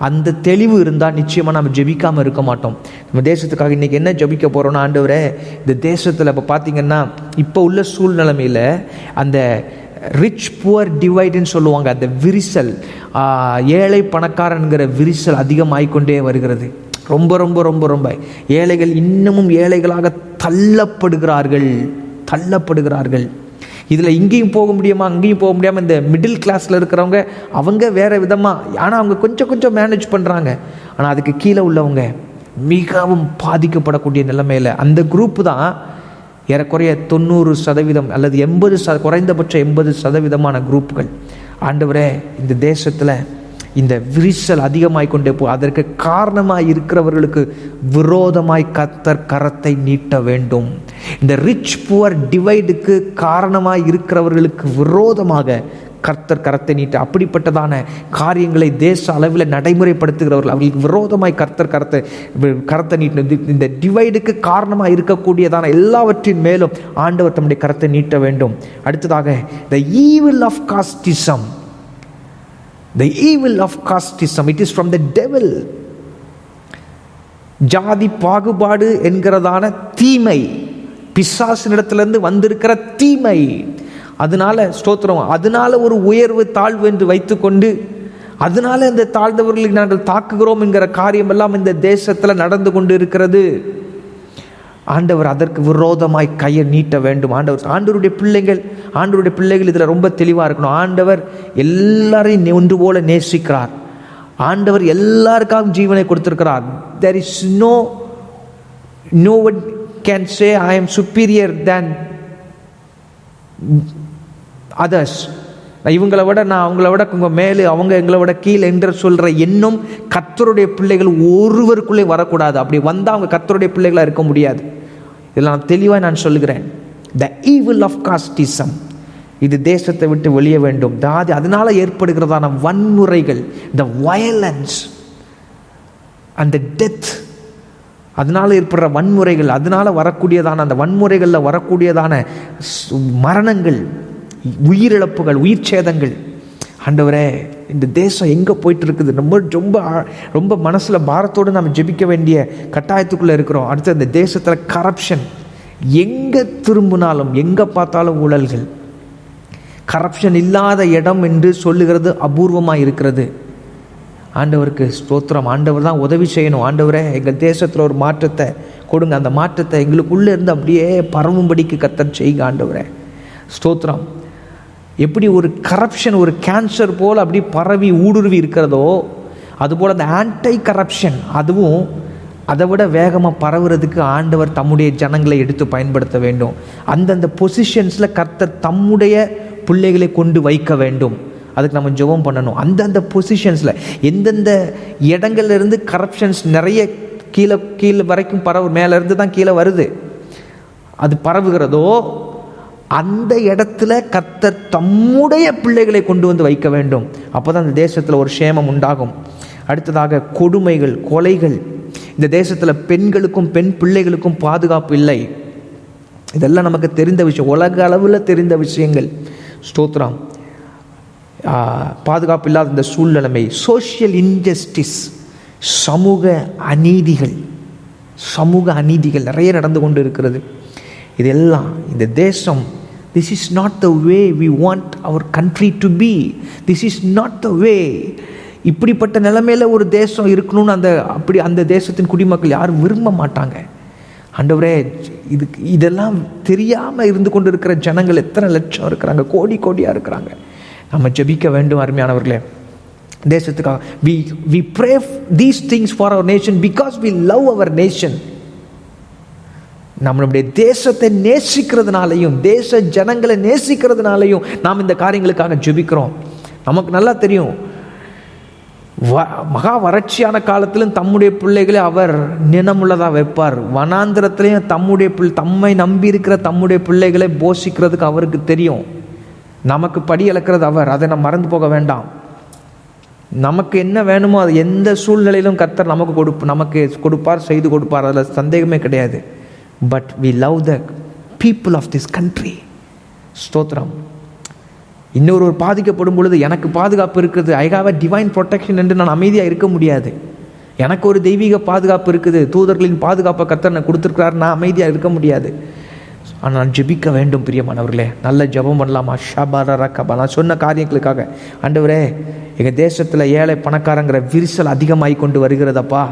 அந்த தெளிவு இருந்தால் நிச்சயமாக நம்ம ஜெபிக்காமல் இருக்க மாட்டோம். நம்ம தேசத்துக்காக இன்றைக்கி என்ன ஜெபிக்க போகிறோன்னா, ஆண்டவரே இந்த தேசத்தில் இப்போ பார்த்திங்கன்னா இப்போ உள்ள சூழ்நிலைமையில் அந்த ரிச் புவர் டிவைடுன்னு சொல்லுவாங்க, அந்த விரிசல், ஏழை பணக்காரன்கிற விரிசல் அதிகமாகிக்கொண்டே வருகிறது. ரொம்ப ரொம்ப ரொம்ப ரொம்ப ஏழைகள் இன்னமும் ஏழைகளாக தள்ளப்படுகிறார்கள். இதில் இங்கேயும் போக முடியுமா அங்கேயும் போக முடியாமல் இந்த மிடில் கிளாஸில் இருக்கிறவங்க அவங்க வேறு விதமாக, ஆனால் அவங்க கொஞ்சம் கொஞ்சம் மேனேஜ் பண்ணுறாங்க. ஆனால் அதுக்கு கீழே உள்ளவங்க மிகவும் பாதிக்கப்படக்கூடிய நிலைமையில் அந்த குரூப்பு தான் ஏறக்குறைய 90% அல்லது 80%, குறைந்தபட்சம் 80% குரூப்புகள். ஆண்டவரே, இந்த தேசத்தில் இந்த விரிசல் அதிகமாய் கொண்டே அதற்கு காரணமாய் இருக்கிறவர்களுக்கு விரோதமாய் கர்த்தர் கரத்தை நீட்ட வேண்டும். இந்த ரிச் புவர் டிவைடுக்கு காரணமாய் இருக்கிறவர்களுக்கு விரோதமாக கர்த்தர் கரத்தை நீட்ட, அப்படிப்பட்டதான காரியங்களை தேச அளவில் நடைமுறைப்படுத்துகிறவர்கள் அவர்களுக்கு விரோதமாய் கர்த்தர் கரத்தை நீட்ட, இந்த டிவைடுக்கு காரணமாக இருக்கக்கூடியதான எல்லாவற்றின் மேலும் ஆண்டவர் தம்முடைய கரத்தை நீட்ட வேண்டும். அடுத்ததாக the evil of casteism. The evil of casteism, it is from the devil. ஜாதி பாகுபாடு என்கிறதான தீமை பிசாசினிடத்திலிருந்து வந்திருக்கிற தீமை. அதனால ஸ்தோத்திரம், அதனால ஒரு உயர்வு தாழ்வு என்று வைத்துக்கொண்டு அதனால இந்த தாழ்ந்தவர்களை நாங்கள் தாக்குகிறோம் என்கிற காரியம் எல்லாம் இந்த தேசத்தில் நடந்து கொண்டு இருக்கிறது. ஆண்டவர் அதற்கு விரோதமாய் கையை நீட்ட வேண்டும். ஆண்டவருடைய பிள்ளைகள் இதில் ரொம்ப தெளிவாக இருக்கணும். ஆண்டவர் எல்லாரையும் ஒன்று போல நேசிக்கிறார். ஆண்டவர் எல்லாருக்காகவும் ஜீவனை கொடுத்திருக்கிறார். there is no one can say I am superior than others. இவங்களை விட நான் அவங்கள விட மேலே, அவங்க எங்களை விட கீழே என்று சொல்கிற எண்ணம் கர்த்தருடைய பிள்ளைகள் ஒருவருக்குள்ளே வரக்கூடாது. அப்படி வந்தால் அவங்க கர்த்தருடைய பிள்ளைகளாக இருக்க முடியாது. இதில் நான் தெளிவாக நான் சொல்லுகிறேன், the evil of casteism இது தேசத்தை விட்டு வெளியே வேண்டும். அதனால ஏற்படுகிறதான வன்முறைகள், the violence and the death, அதனால ஏற்படுற வன்முறைகள், அதனால வரக்கூடியதான அந்த வன்முறைகளில் வரக்கூடியதான மரணங்கள், உயிரிழப்புகள், உயிர் சேதங்கள். ஆண்டவரே, இந்த தேசம் எங்கே போயிட்டு இருக்குது? ரொம்ப ரொம்ப மனசில் பாரத்தோடு நம்ம ஜெபிக்க வேண்டிய கட்டாயத்துக்குள்ளே இருக்கிறோம். அடுத்து இந்த தேசத்தில் கரப்ஷன், எங்கே திரும்பினாலும் எங்கே பார்த்தாலும் ஊழல்கள். கரப்ஷன் இல்லாத இடம் என்று சொல்லுகிறது அபூர்வமாக இருக்கிறது. ஆண்டவருக்கு ஸ்தோத்திரம். ஆண்டவர் தான் உதவி செய்யணும். ஆண்டவரே, எங்கள் தேசத்தில் ஒரு மாற்றத்தை கொடுங்க. அந்த மாற்றத்தை எங்களுக்குள்ளே இருந்து அப்படியே பரவும்படிக்கு கர்த்தர் செய்யுங்க. ஆண்டவரே ஸ்தோத்திரம். எப்படி ஒரு கரப்ஷன் ஒரு கேன்சர் போல் அப்படி பரவி ஊடுருவி இருக்கிறதோ, அதுபோல் அந்த ஆன்டை கரப்ஷன் அதுவும் அதை விட வேகமாக பரவுறதுக்கு ஆண்டவர் தம்முடைய ஜனங்களை எடுத்து பயன்படுத்த வேண்டும். அந்தந்த பொசிஷன்ஸில் கர்த்தர் தம்முடைய பிள்ளைகளை கொண்டு வைக்க வேண்டும். அதுக்கு நம்ம ஜெபம் பண்ணணும். அந்தந்த பொசிஷன்ஸில் எந்தெந்த இடங்கள்லேருந்து கரப்ஷன்ஸ் நிறைய கீழே வரைக்கும் மேலேருந்து தான் கீழே வருது, அது பரவுகிறதோ அந்த இடத்துல கர்த்தர் தம்முடைய பிள்ளைகளை கொண்டு வந்து வைக்க வேண்டும். அப்போ தான் அந்த தேசத்தில் ஒரு சேமம் உண்டாகும். அடுத்ததாக கொடுமைகள், கொலைகள். இந்த தேசத்தில் பெண்களுக்கும் பெண் பிள்ளைகளுக்கும் பாதுகாப்பு இல்லை. இதெல்லாம் நமக்கு தெரிந்த விஷயம், உலக அளவில் தெரிந்த விஷயங்கள். ஸ்தோத்திரம். பாதுகாப்பு இல்லாத இந்த சூழ்நிலைமை, சோஷியல் இன்ஜஸ்டிஸ், சமூக அநீதிகள் நிறைய நடந்து கொண்டு இருக்கிறது. இதெல்லாம் இந்த தேசம், this is not the way we want our country to be. This is not the way. இப்படிப்பட்ட நிலைமையில் ஒரு தேசம் இருக்கணும்னு அந்த தேசத்தின் குடிமக்கள் யாரும் விரும்ப மாட்டாங்க. ஆண்டவரே, இதெல்லாம் தெரியாமல் இருந்து கொண்டு இருக்கிற ஜனங்கள் எத்தனை லட்சம் இருக்கிறாங்க, கோடியாக இருக்கிறாங்க. நம்ம ஜெபிக்க வேண்டும் அருமையானவர்களே தேசத்துக்காக. we pray these things for our nation because we love our nation. நம்மளுடைய தேசத்தை நேசிக்கிறதுனாலையும் தேச ஜனங்களை நேசிக்கிறதுனாலையும் நாம் இந்த காரியங்களுக்காக ஜெபிக்கிறோம். நமக்கு நல்லா தெரியும், மகா வறட்சியான காலத்திலும் தம்முடைய பிள்ளைகளை அவர் நினமுள்ளதாக வைப்பார். வனாந்திரத்திலையும் தம்மை நம்பி இருக்கிற தம்முடைய பிள்ளைகளை போஷிக்கிறதுக்கு அவருக்கு தெரியும். நமக்கு படி இழக்கிறது அவர், அதை நம்ம மறந்து போக வேண்டாம். நமக்கு என்ன வேணுமோ அது எந்த சூழ்நிலையிலும் கர்த்தர் நமக்கு கொடுப்பார், செய்து கொடுப்பார், அதில் சந்தேகமே கிடையாது. But we love the people of this country. ஸ்தோத்திரம். இன்னொரு பாதிக்கப்படும் பொழுது எனக்கு பாதுகாப்பு இருக்குது, I have a divine protection என்று நான் அமைதியாக இருக்க முடியாது. எனக்கு ஒரு தெய்வீக பாதுகாப்பு இருக்குது, தூதர்களின் பாதுகாப்பை கர்த்தர் நான் கொடுத்துருக்கிறார், நான் அமைதியாக இருக்க முடியாது. ஆனால் நான் ஜெபிக்க வேண்டும் பிரியமானவர்களே. நல்ல ஜெபம் பண்ணலாமா? ஷபாரக்கபா. நான் சொன்ன காரியங்களுக்காக ஆண்டவரே, எங்கள் தேசத்தில் ஏழை பணக்காரங்கிற விரிசல் அதிகமாகி கொண்டு வருகிறதப்பா.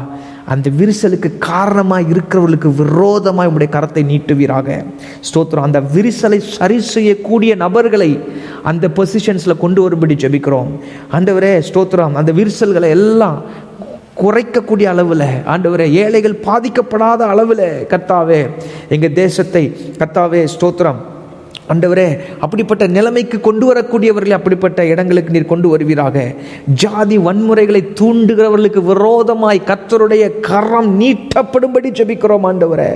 அந்த விரிசலுக்கு காரணமாக இருக்கிறவர்களுக்கு விரோதமாக உங்களுடைய கரத்தை நீட்டுவீராக. ஸ்தோத்திரம். அந்த விரிசலை சரி செய்யக்கூடிய நபர்களை அந்த பொசிஷன்ஸில் கொண்டு வரும்படி ஜெபிக்கிறோம் ஆண்டவரே. ஸ்தோத்திரம். அந்த விரிசல்களை எல்லாம் குறைக்கக்கூடிய அளவில் ஆண்டவரே, ஏழைகள் பாதிக்கப்படாத அளவில் கர்த்தாவே எங்கள் தேசத்தை கர்த்தாவே ஸ்தோத்திரம் ஆண்டவரே அப்படிப்பட்ட நிலைமைக்கு கொண்டு வரக்கூடியவர்களை அப்படிப்பட்ட இடங்களுக்கு நீர் கொண்டு வருவீராக. ஜாதி வன்முறைகளை தூண்டுகிறவர்களுக்கு விரோதமாய் கர்த்தருடைய கரம் நீட்டப்படும்படி ஜெபிக்கிறோம் ஆண்டவரே.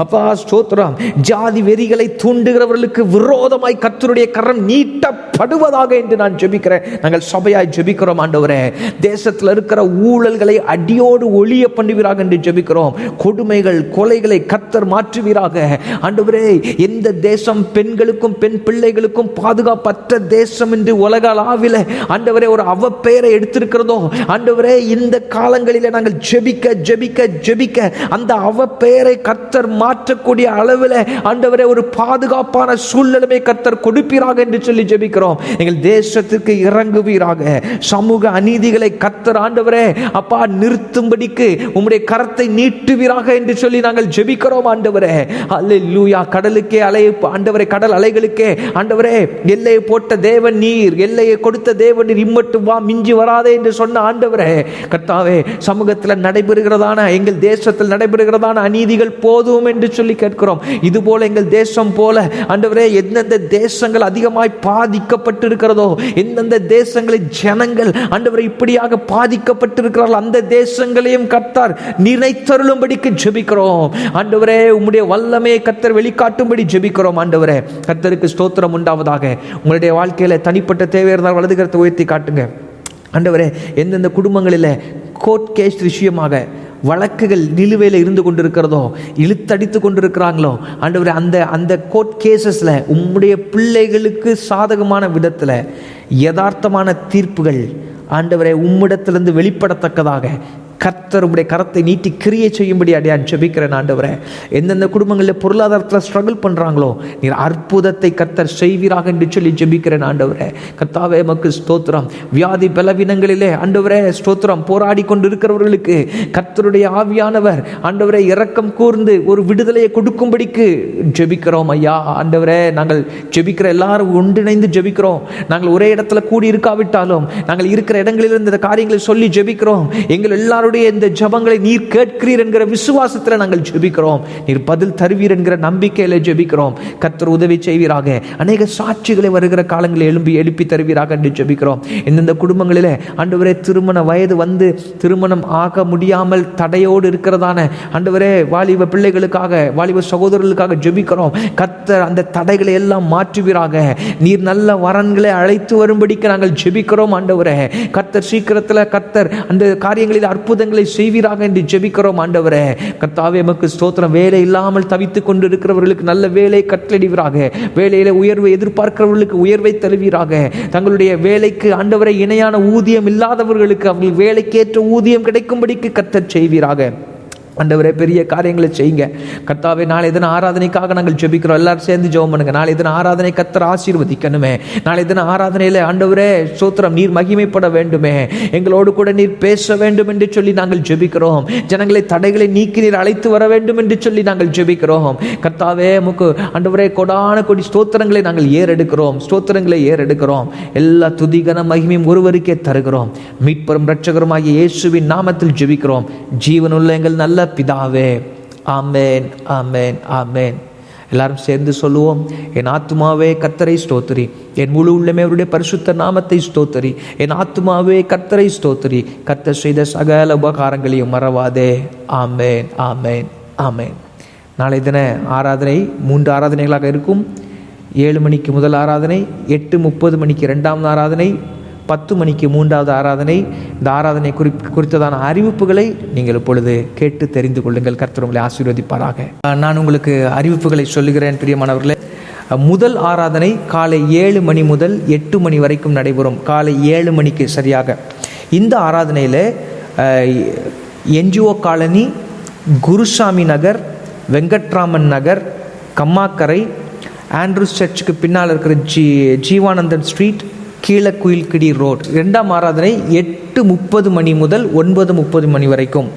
அப்பா ஸ்தோத்திரம். ஜாதி வெறிகளை தூண்டுகிறவர்களுக்கு விரோதமாய் கர்த்தருடைய கரம் நீட்டப்படுவதாக என்று நான் ஜெபிக்கிறேன். நாங்கள் சபையாய் ஜெபிக்கிறோம் ஆண்டவரே. தேசத்தில் இருக்கிற ஊழல்களை அடியோடு ஒழிய பண்ணுவீராக என்று ஜெபிக்கிறோம். கொடுமைகள் கொலைகளை கர்த்தர் மாற்றுவீராக ஆண்டவரே. எந்த தேசம் பெண்களுக்கு பெண் பிள்ளைகளுக்கும் பாதுகாப்பற்ற தேசம் என்று உலக அளவில் ஆண்டவரே ஒரு அவப்பெயரை எடுத்திருக்கிறதோ ஆண்டவரே, இந்த காலங்களில் நாங்கள் ஜெபிக்க ஜெபிக்க ஜெபிக்க அந்த அவப்பெயரை கர்த்தர் மாற்றக்கூடிய அளவில் ஆண்டவரே ஒரு பாதுகாப்பான சூழ்நிலைமை கர்த்தர் கொடுப்பீராக என்று சொல்லி ஜெபிக்கிறோம். எங்கள் தேசத்திற்கு இறங்குவீராக. சமூக அநீதிகளை கர்த்தர் ஆண்டவரே அப்பா நிறுத்தும்படிக்கு உம்முடைய கரத்தை நீட்டுவீராக என்று சொல்லி நாங்கள் ஜெபிக்கிறோம் ஆண்டவரே. அல்லேலூயா. கடலுக்கே அலை ஆண்டவரே, கடல் அலைகளுக்கே ஆண்டவரே எல்லையை போட்ட தேவன் நீர், எல்லையை கொடுத்த தேவன் நீர், இம்மட்டும் வா மிஞ்சி வராதே என்று சொன்ன ஆண்டவரே கர்த்தாவே, சமூகத்தில் நடைபெறுகிறதான எங்கள் தேசத்தில் நடைபெறுகிறதான அநீதிகள் போதும் என்று சொல்லி கேட்கிறோம். இதுபோல எங்கள் தேசம் போல ஆண்டவரே எந்தெந்த தேசங்கள் அதிகமாய் பாதிக்கப்பட்டிருக்கிறதோ, எந்தெந்த தேசங்களில் ஜனங்கள் ஆண்டவரே இப்படியாக பாதிக்கப்பட்டிருக்கிறார்கள், அந்த தேசங்களையும் கர்த்தர் நினைத்தருளும்படிக்கு ஜெபிக்கிறோம் ஆண்டவரே. உம்முடைய வல்லமையை கர்த்தர் வெளிக்காட்டும்படி ஜெபிக்கிறோம் ஆண்டவரே. கர்த்தருக்கு ஸ்தோத்திரம் உண்டாவதாக. உங்களுடைய வாழ்க்கையில் தனிப்பட்ட தேவை இருந்தால் வலது கரத்தை உயர்த்தி காட்டுங்க ஆண்டவரே. எந்தெந்த குடும்பங்களில் கோர்ட் கேஸ் விஷயமாக வழக்குகள் நிலுவையில் இருந்து கொண்டிருக்கிறதோ, இழுத்தடித்து கொண்டிருக்கிறாங்களோ ஆண்டவரே, அந்த கோர்ட் கேசஸில் உம்முடைய பிள்ளைகளுக்கு சாதகமான விதத்தில் யதார்த்தமான தீர்ப்புகள் ஆண்டவரே உம்மிடத்திலிருந்து வெளிப்படத்தக்கதாக கர்த்தர் உடைய கரத்தை நீட்டி கிரியை செய்யும்படி அடையான் ஜெபிக்கிறேன் ஆண்டவரே. எந்தெந்த குடும்பங்களில் பொருளாதாரத்தில் ஸ்ட்ரகிள் பண்ணுறாங்களோ நீர் அற்புதத்தை கர்த்தர் செய்வீராக என்று சொல்லி ஜெபிக்கிறேன் ஆண்டவரே. கர்த்தாவே உமக்கு ஸ்தோத்திரம். வியாதி பலவீனங்களிலே ஆண்டவரே ஸ்தோத்திரம் போராடி கொண்டு இருக்கிறவர்களுக்கு கர்த்தருடைய ஆவியானவர் ஆண்டவரே இரக்கம் கூர்ந்து ஒரு விடுதலையை கொடுக்கும்படிக்கு ஜெபிக்கிறோம் ஐயா ஆண்டவரே. நாங்கள் ஜெபிக்கிற எல்லாரும் ஒன்றிணைந்து ஜெபிக்கிறோம். நாங்கள் ஒரே இடத்துல கூடி இருக்காவிட்டாலும் நாங்கள் இருக்கிற இடங்களிலிருந்து இந்த காரியங்களை சொல்லி ஜெபிக்கிறோம். எங்கள் எல்லாரும் இந்த ஜெபங்களை நீர் கேட்கிறீர் என்கிற விசுவாசத்தில் நாங்கள் ஜெபிக்கிறோம். நீர் பதில் தருவீர் என்கிற நம்பிக்கையில ஜெபிக்கிறோம். கர்த்தர் உதவி செய்வீராக. அநேக சாட்சிகளை வருகிற காலங்களில் எழுப்பி தருவீராக என்று ஜெபிக்கிறோம். எந்தெந்த குடும்பங்களிலே ஆண்டவரே திருமண வயது வந்து திருமணம் ஆக முடியாமல் தடையோடு இருக்கிறதான ஆண்டவரே வாலிப பிள்ளைகளுக்காக வாலிப சகோதரர்களுக்காக ஜெபிக்கிறோம். கர்த்தர் அந்த தடைகளை எல்லாம் மாற்றுவீராக. நீர் நல்ல வரன்களை அழைத்து வரும்படிக்கு நாங்கள் ஜெபிக்கிறோம் ஆண்டவரே. கர்த்தர் சீக்கிரத்தில் கர்த்தர் அந்த காரியங்களில் அற்புதங்களை செய்வீராக என்று ஜெபிக்கிறோம் ஆண்டவரே. கர்த்தாவே உமக்கு ஸ்தோத்திரம். வேலை இல்லாமல் தவித்துக் கொண்டு இருக்கிறவர்களுக்கு நல்ல வேலை கட்டளையிடுவீராக. வேலையில உயர்வை எதிர்பார்க்கிறவர்களுக்கு உயர்வை தருவீராக. தங்களுடைய வேலைக்கு ஆண்டவரை இணையான ஊதியம் இல்லாதவர்களுக்கு அவர்கள் வேலைக்கேற்ற ஊதியம் கிடைக்கும்படிக்கு கர்த்தர் செய்வீராக. ஆண்டவரே பெரிய காரியங்களை செய்யுங்க கர்த்தாவே. நாளை தின ஆராதனைக்காக நாங்கள் ஜெபிக்கிறோம். எல்லாரும் சேர்ந்து ஜெபம் பண்ணுங்க. நாளை தின ஆராதனை கர்த்தர் ஆசீர்வதிக்கணுமே. நாளை தின ஆராதனையில் ஆண்டவரே ஸ்தோத்திரம், நீர் மகிமைப்பட வேண்டுமே, எங்களோடு கூட நீர் பேச வேண்டும் என்று சொல்லி நாங்கள் ஜெபிக்கிறோம். ஜனங்களை தடைகளை நீக்கி நீர் அழைத்து வர வேண்டும் என்று சொல்லி நாங்கள் ஜெபிக்கிறோம் கர்த்தாவே. உமக்கு ஆண்டவரே கொடான கொடி ஸ்தோத்திரங்களை நாங்கள் ஏறெடுக்கிறோம். எல்லா துதிகன மகிமையும் ஒருவருக்கே தருகிறோம். மீட்பரும் இரட்சகருமாகிய இயேசுவின் நாமத்தில் ஜெபிக்கிறோம் ஜீவனுள்ள எங்கள் நல்ல பிதாவே. ஆமென், ஆமென், ஆமென். எல்லாரும் சேர்ந்து சொல்லுவோம். என் ஆத்துமாவே கர்த்தரை ஸ்தோத்திரி, என் முழு உள்ளமே அவருடைய பரிசுத்த நாமத்தை ஸ்தோத்திரி. என் ஆத்துமாவே கர்த்தரை ஸ்தோத்திரி, கர்த்தர் செய்த சகல உபகாரங்களையும் மறவாதே. ஆமென், ஆமென், ஆமென். நாளை தின ஆராதனை 3 ஆராதனைகளாக இருக்கும். 7 மணிக்கு முதல் ஆராதனை, 8:30 மணிக்கு 2வது ஆராதனை, 10 மணிக்கு 3வது ஆராதனை. இந்த ஆராதனை குறித்ததான அறிவிப்புகளை நீங்கள் இப்பொழுது கேட்டு தெரிந்து கொள்ளுங்கள். கர்த்தர் உங்களை ஆசீர்வதிப்பாராக. நான் உங்களுக்கு அறிவிப்புகளை சொல்லுகிறேன் பிரியமானவர்களே. முதல் ஆராதனை காலை 7 மணி முதல் 8 மணி வரைக்கும் நடைபெறும். காலை 7 மணிக்கு சரியாக. இந்த ஆராதனையில் NGO காலனி, குருசாமி நகர், வெங்கட்ராமன் நகர், கம்மாக்கரை, ஆண்ட்ரூஸ் சர்ச்சுக்கு பின்னால் இருக்கிற ஜீவானந்தன் ஸ்ட்ரீட், கீழக்குயில்கிடி ரோட். 2ஆம் ஆராதனை 8:30 மணி முதல் 9:30 மணி வரைக்கும்.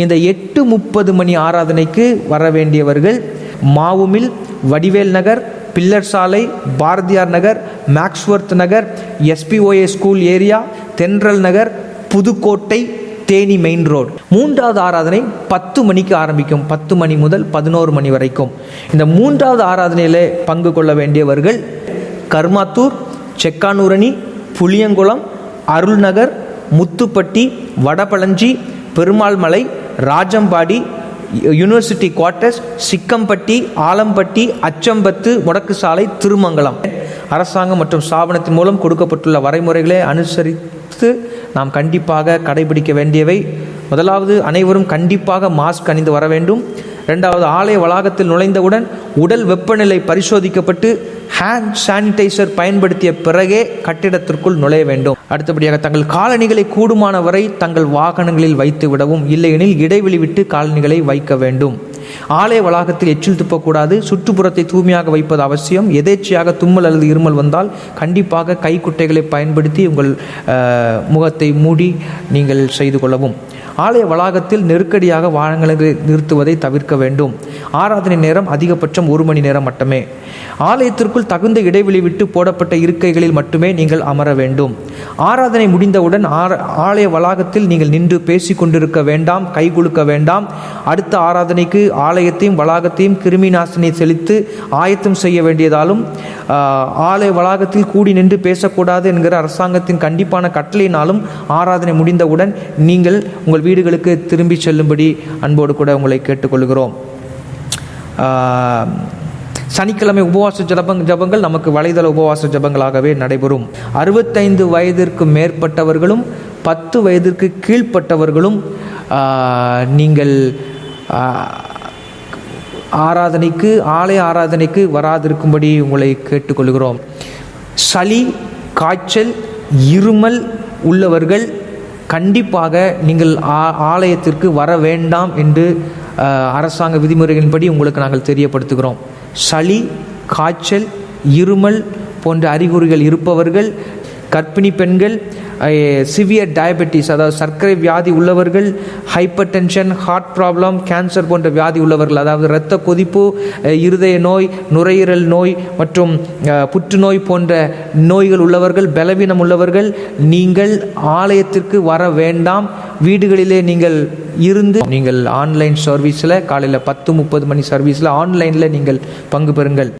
இந்த 8:30 மணி ஆராதனைக்கு வர வேண்டியவர்கள் மாவுமில், வடிவேல் நகர், பில்லர் சாலை, பாரதியார் நகர், மேக்ஸ்வர்த் நகர், SPOA ஸ்கூல் ஏரியா, தென்றல் நகர், புதுக்கோட்டை, தேனி மெயின் ரோடு. 3வது ஆராதனை 10 மணிக்கு ஆரம்பிக்கும். 10 மணி முதல் 11 மணி வரைக்கும். இந்த 3வது ஆராதனையில் பங்கு கொள்ள வேண்டியவர்கள் கர்மாத்தூர், செக்கானூரணி, புளியங்குளம், அருள்நகர், முத்துப்பட்டி, வடபழஞ்சி, பெருமாள் மலை, ராஜம்பாடி, யூனிவர்சிட்டி குவார்ட்டர்ஸ், சிக்கம்பட்டி, ஆலம்பட்டி, அச்சம்பத்து, முடக்கு சாலை, திருமங்கலம். அரசாங்கம் மற்றும் ஸ்தாபனத்தின் மூலம் கொடுக்கப்பட்டுள்ள வரைமுறைகளை அனுசரித்து நாம் கண்டிப்பாக கடைபிடிக்க வேண்டியவை. முதலாவது, அனைவரும் கண்டிப்பாக மாஸ்க் அணிந்து வர வேண்டும். 2வது, ஆலய வளாகத்தில் நுழைந்தவுடன் உடல் வெப்பநிலை பரிசோதிக்கப்பட்டு ஹேண்ட் சானிடைசர் பயன்படுத்திய பிறகே கட்டிடத்திற்குள் நுழைய வேண்டும். அடுத்தபடியாக, தங்கள் காலணிகளை கூடுமான வரை தங்கள் வாகனங்களில் வைத்து விடவும், இல்லையெனில் இடைவெளி விட்டு காலணிகளை வைக்க வேண்டும். ஆலய வளாகத்தில் எச்சில் துப்பக்கூடாது. சுற்றுப்புறத்தை தூய்மையாக வைப்பது அவசியம். எதேச்சையாக தும்மல் அல்லது இருமல் வந்தால் கண்டிப்பாக கைக்குட்டைகளை பயன்படுத்தி உங்கள் முகத்தை மூடி நீங்கள் செய்து கொள்ளவும். ஆலய வளாகத்தில் நெருக்கடியாக வாகனங்களை நிறுத்துவதை தவிர்க்க வேண்டும். ஆராதனை நேரம் அதிகபட்சம் 1 மணி நேரம் மட்டுமே. ஆலயத்திற்குள் தகுந்த இடைவெளி விட்டு போடப்பட்ட இருக்கைகளில் மட்டுமே நீங்கள் அமர வேண்டும். ஆராதனை முடிந்தவுடன் ஆலய வளாகத்தில் நீங்கள் நின்று பேசி கொண்டிருக்க வேண்டாம், கை குலுக்க வேண்டாம். அடுத்த ஆராதனைக்கு ஆலயத்தையும் வளாகத்தையும் கிருமி நாசினி செலுத்தி ஆயத்தம் செய்ய வேண்டியதாலும் ஆலய வளாகத்தில் கூடி நின்று பேசக்கூடாது என்கிற அரசாங்கத்தின் கண்டிப்பான கட்டளையினாலும் ஆராதனை முடிந்தவுடன் நீங்கள் உங்கள் வீடுகளுக்கு திரும்பி செல்லும்படி அன்போடு கூட உங்களை கேட்டுக்கொள்கிறோம். சனிக்கிழமை உபவாச ஜபங்கள் நமக்கு வலைதள உபவாச ஜபங்களாகவே நடைபெறும். 65 வயதிற்கு மேற்பட்டவர்களும் 10 வயதிற்கு கீழ்ப்பட்டவர்களும் நீங்கள் ஆலய ஆராதனைக்கு வராதிருக்கும்படி உங்களை கேட்டுக்கொள்கிறோம். சளி, காய்ச்சல், இருமல் உள்ளவர்கள் கண்டிப்பாக நீங்கள் ஆலயத்திற்கு வர வேண்டாம் என்று அரசாங்க விதிமுறைகளின்படி உங்களுக்கு நாங்கள் தெரியப்படுத்துகிறோம். சளி, காய்ச்சல், இருமல் போன்ற அறிகுறிகள் இருப்பவர்கள், கர்ப்பிணி பெண்கள், சிவியர் டயபெட்டிஸ் அதாவது சர்க்கரை வியாதி உள்ளவர்கள், hypertension, heart problem, cancer போன்ற வியாதி உள்ளவர்கள், அதாவது இரத்த கொதிப்பு, இருதய நோய், நுரையீரல் நோய் மற்றும் புற்றுநோய் போன்ற நோய்கள் உள்ளவர்கள், பலவீனம் உள்ளவர்கள் நீங்கள் ஆலயத்திற்கு வர வேண்டாம். வீடுகளிலே நீங்கள் இருந்து நீங்கள் ஆன்லைன் சர்வீஸில் காலையில் 10:30 மணி சர்வீஸில் ஆன்லைனில் நீங்கள் பங்கு பெறுங்கள்.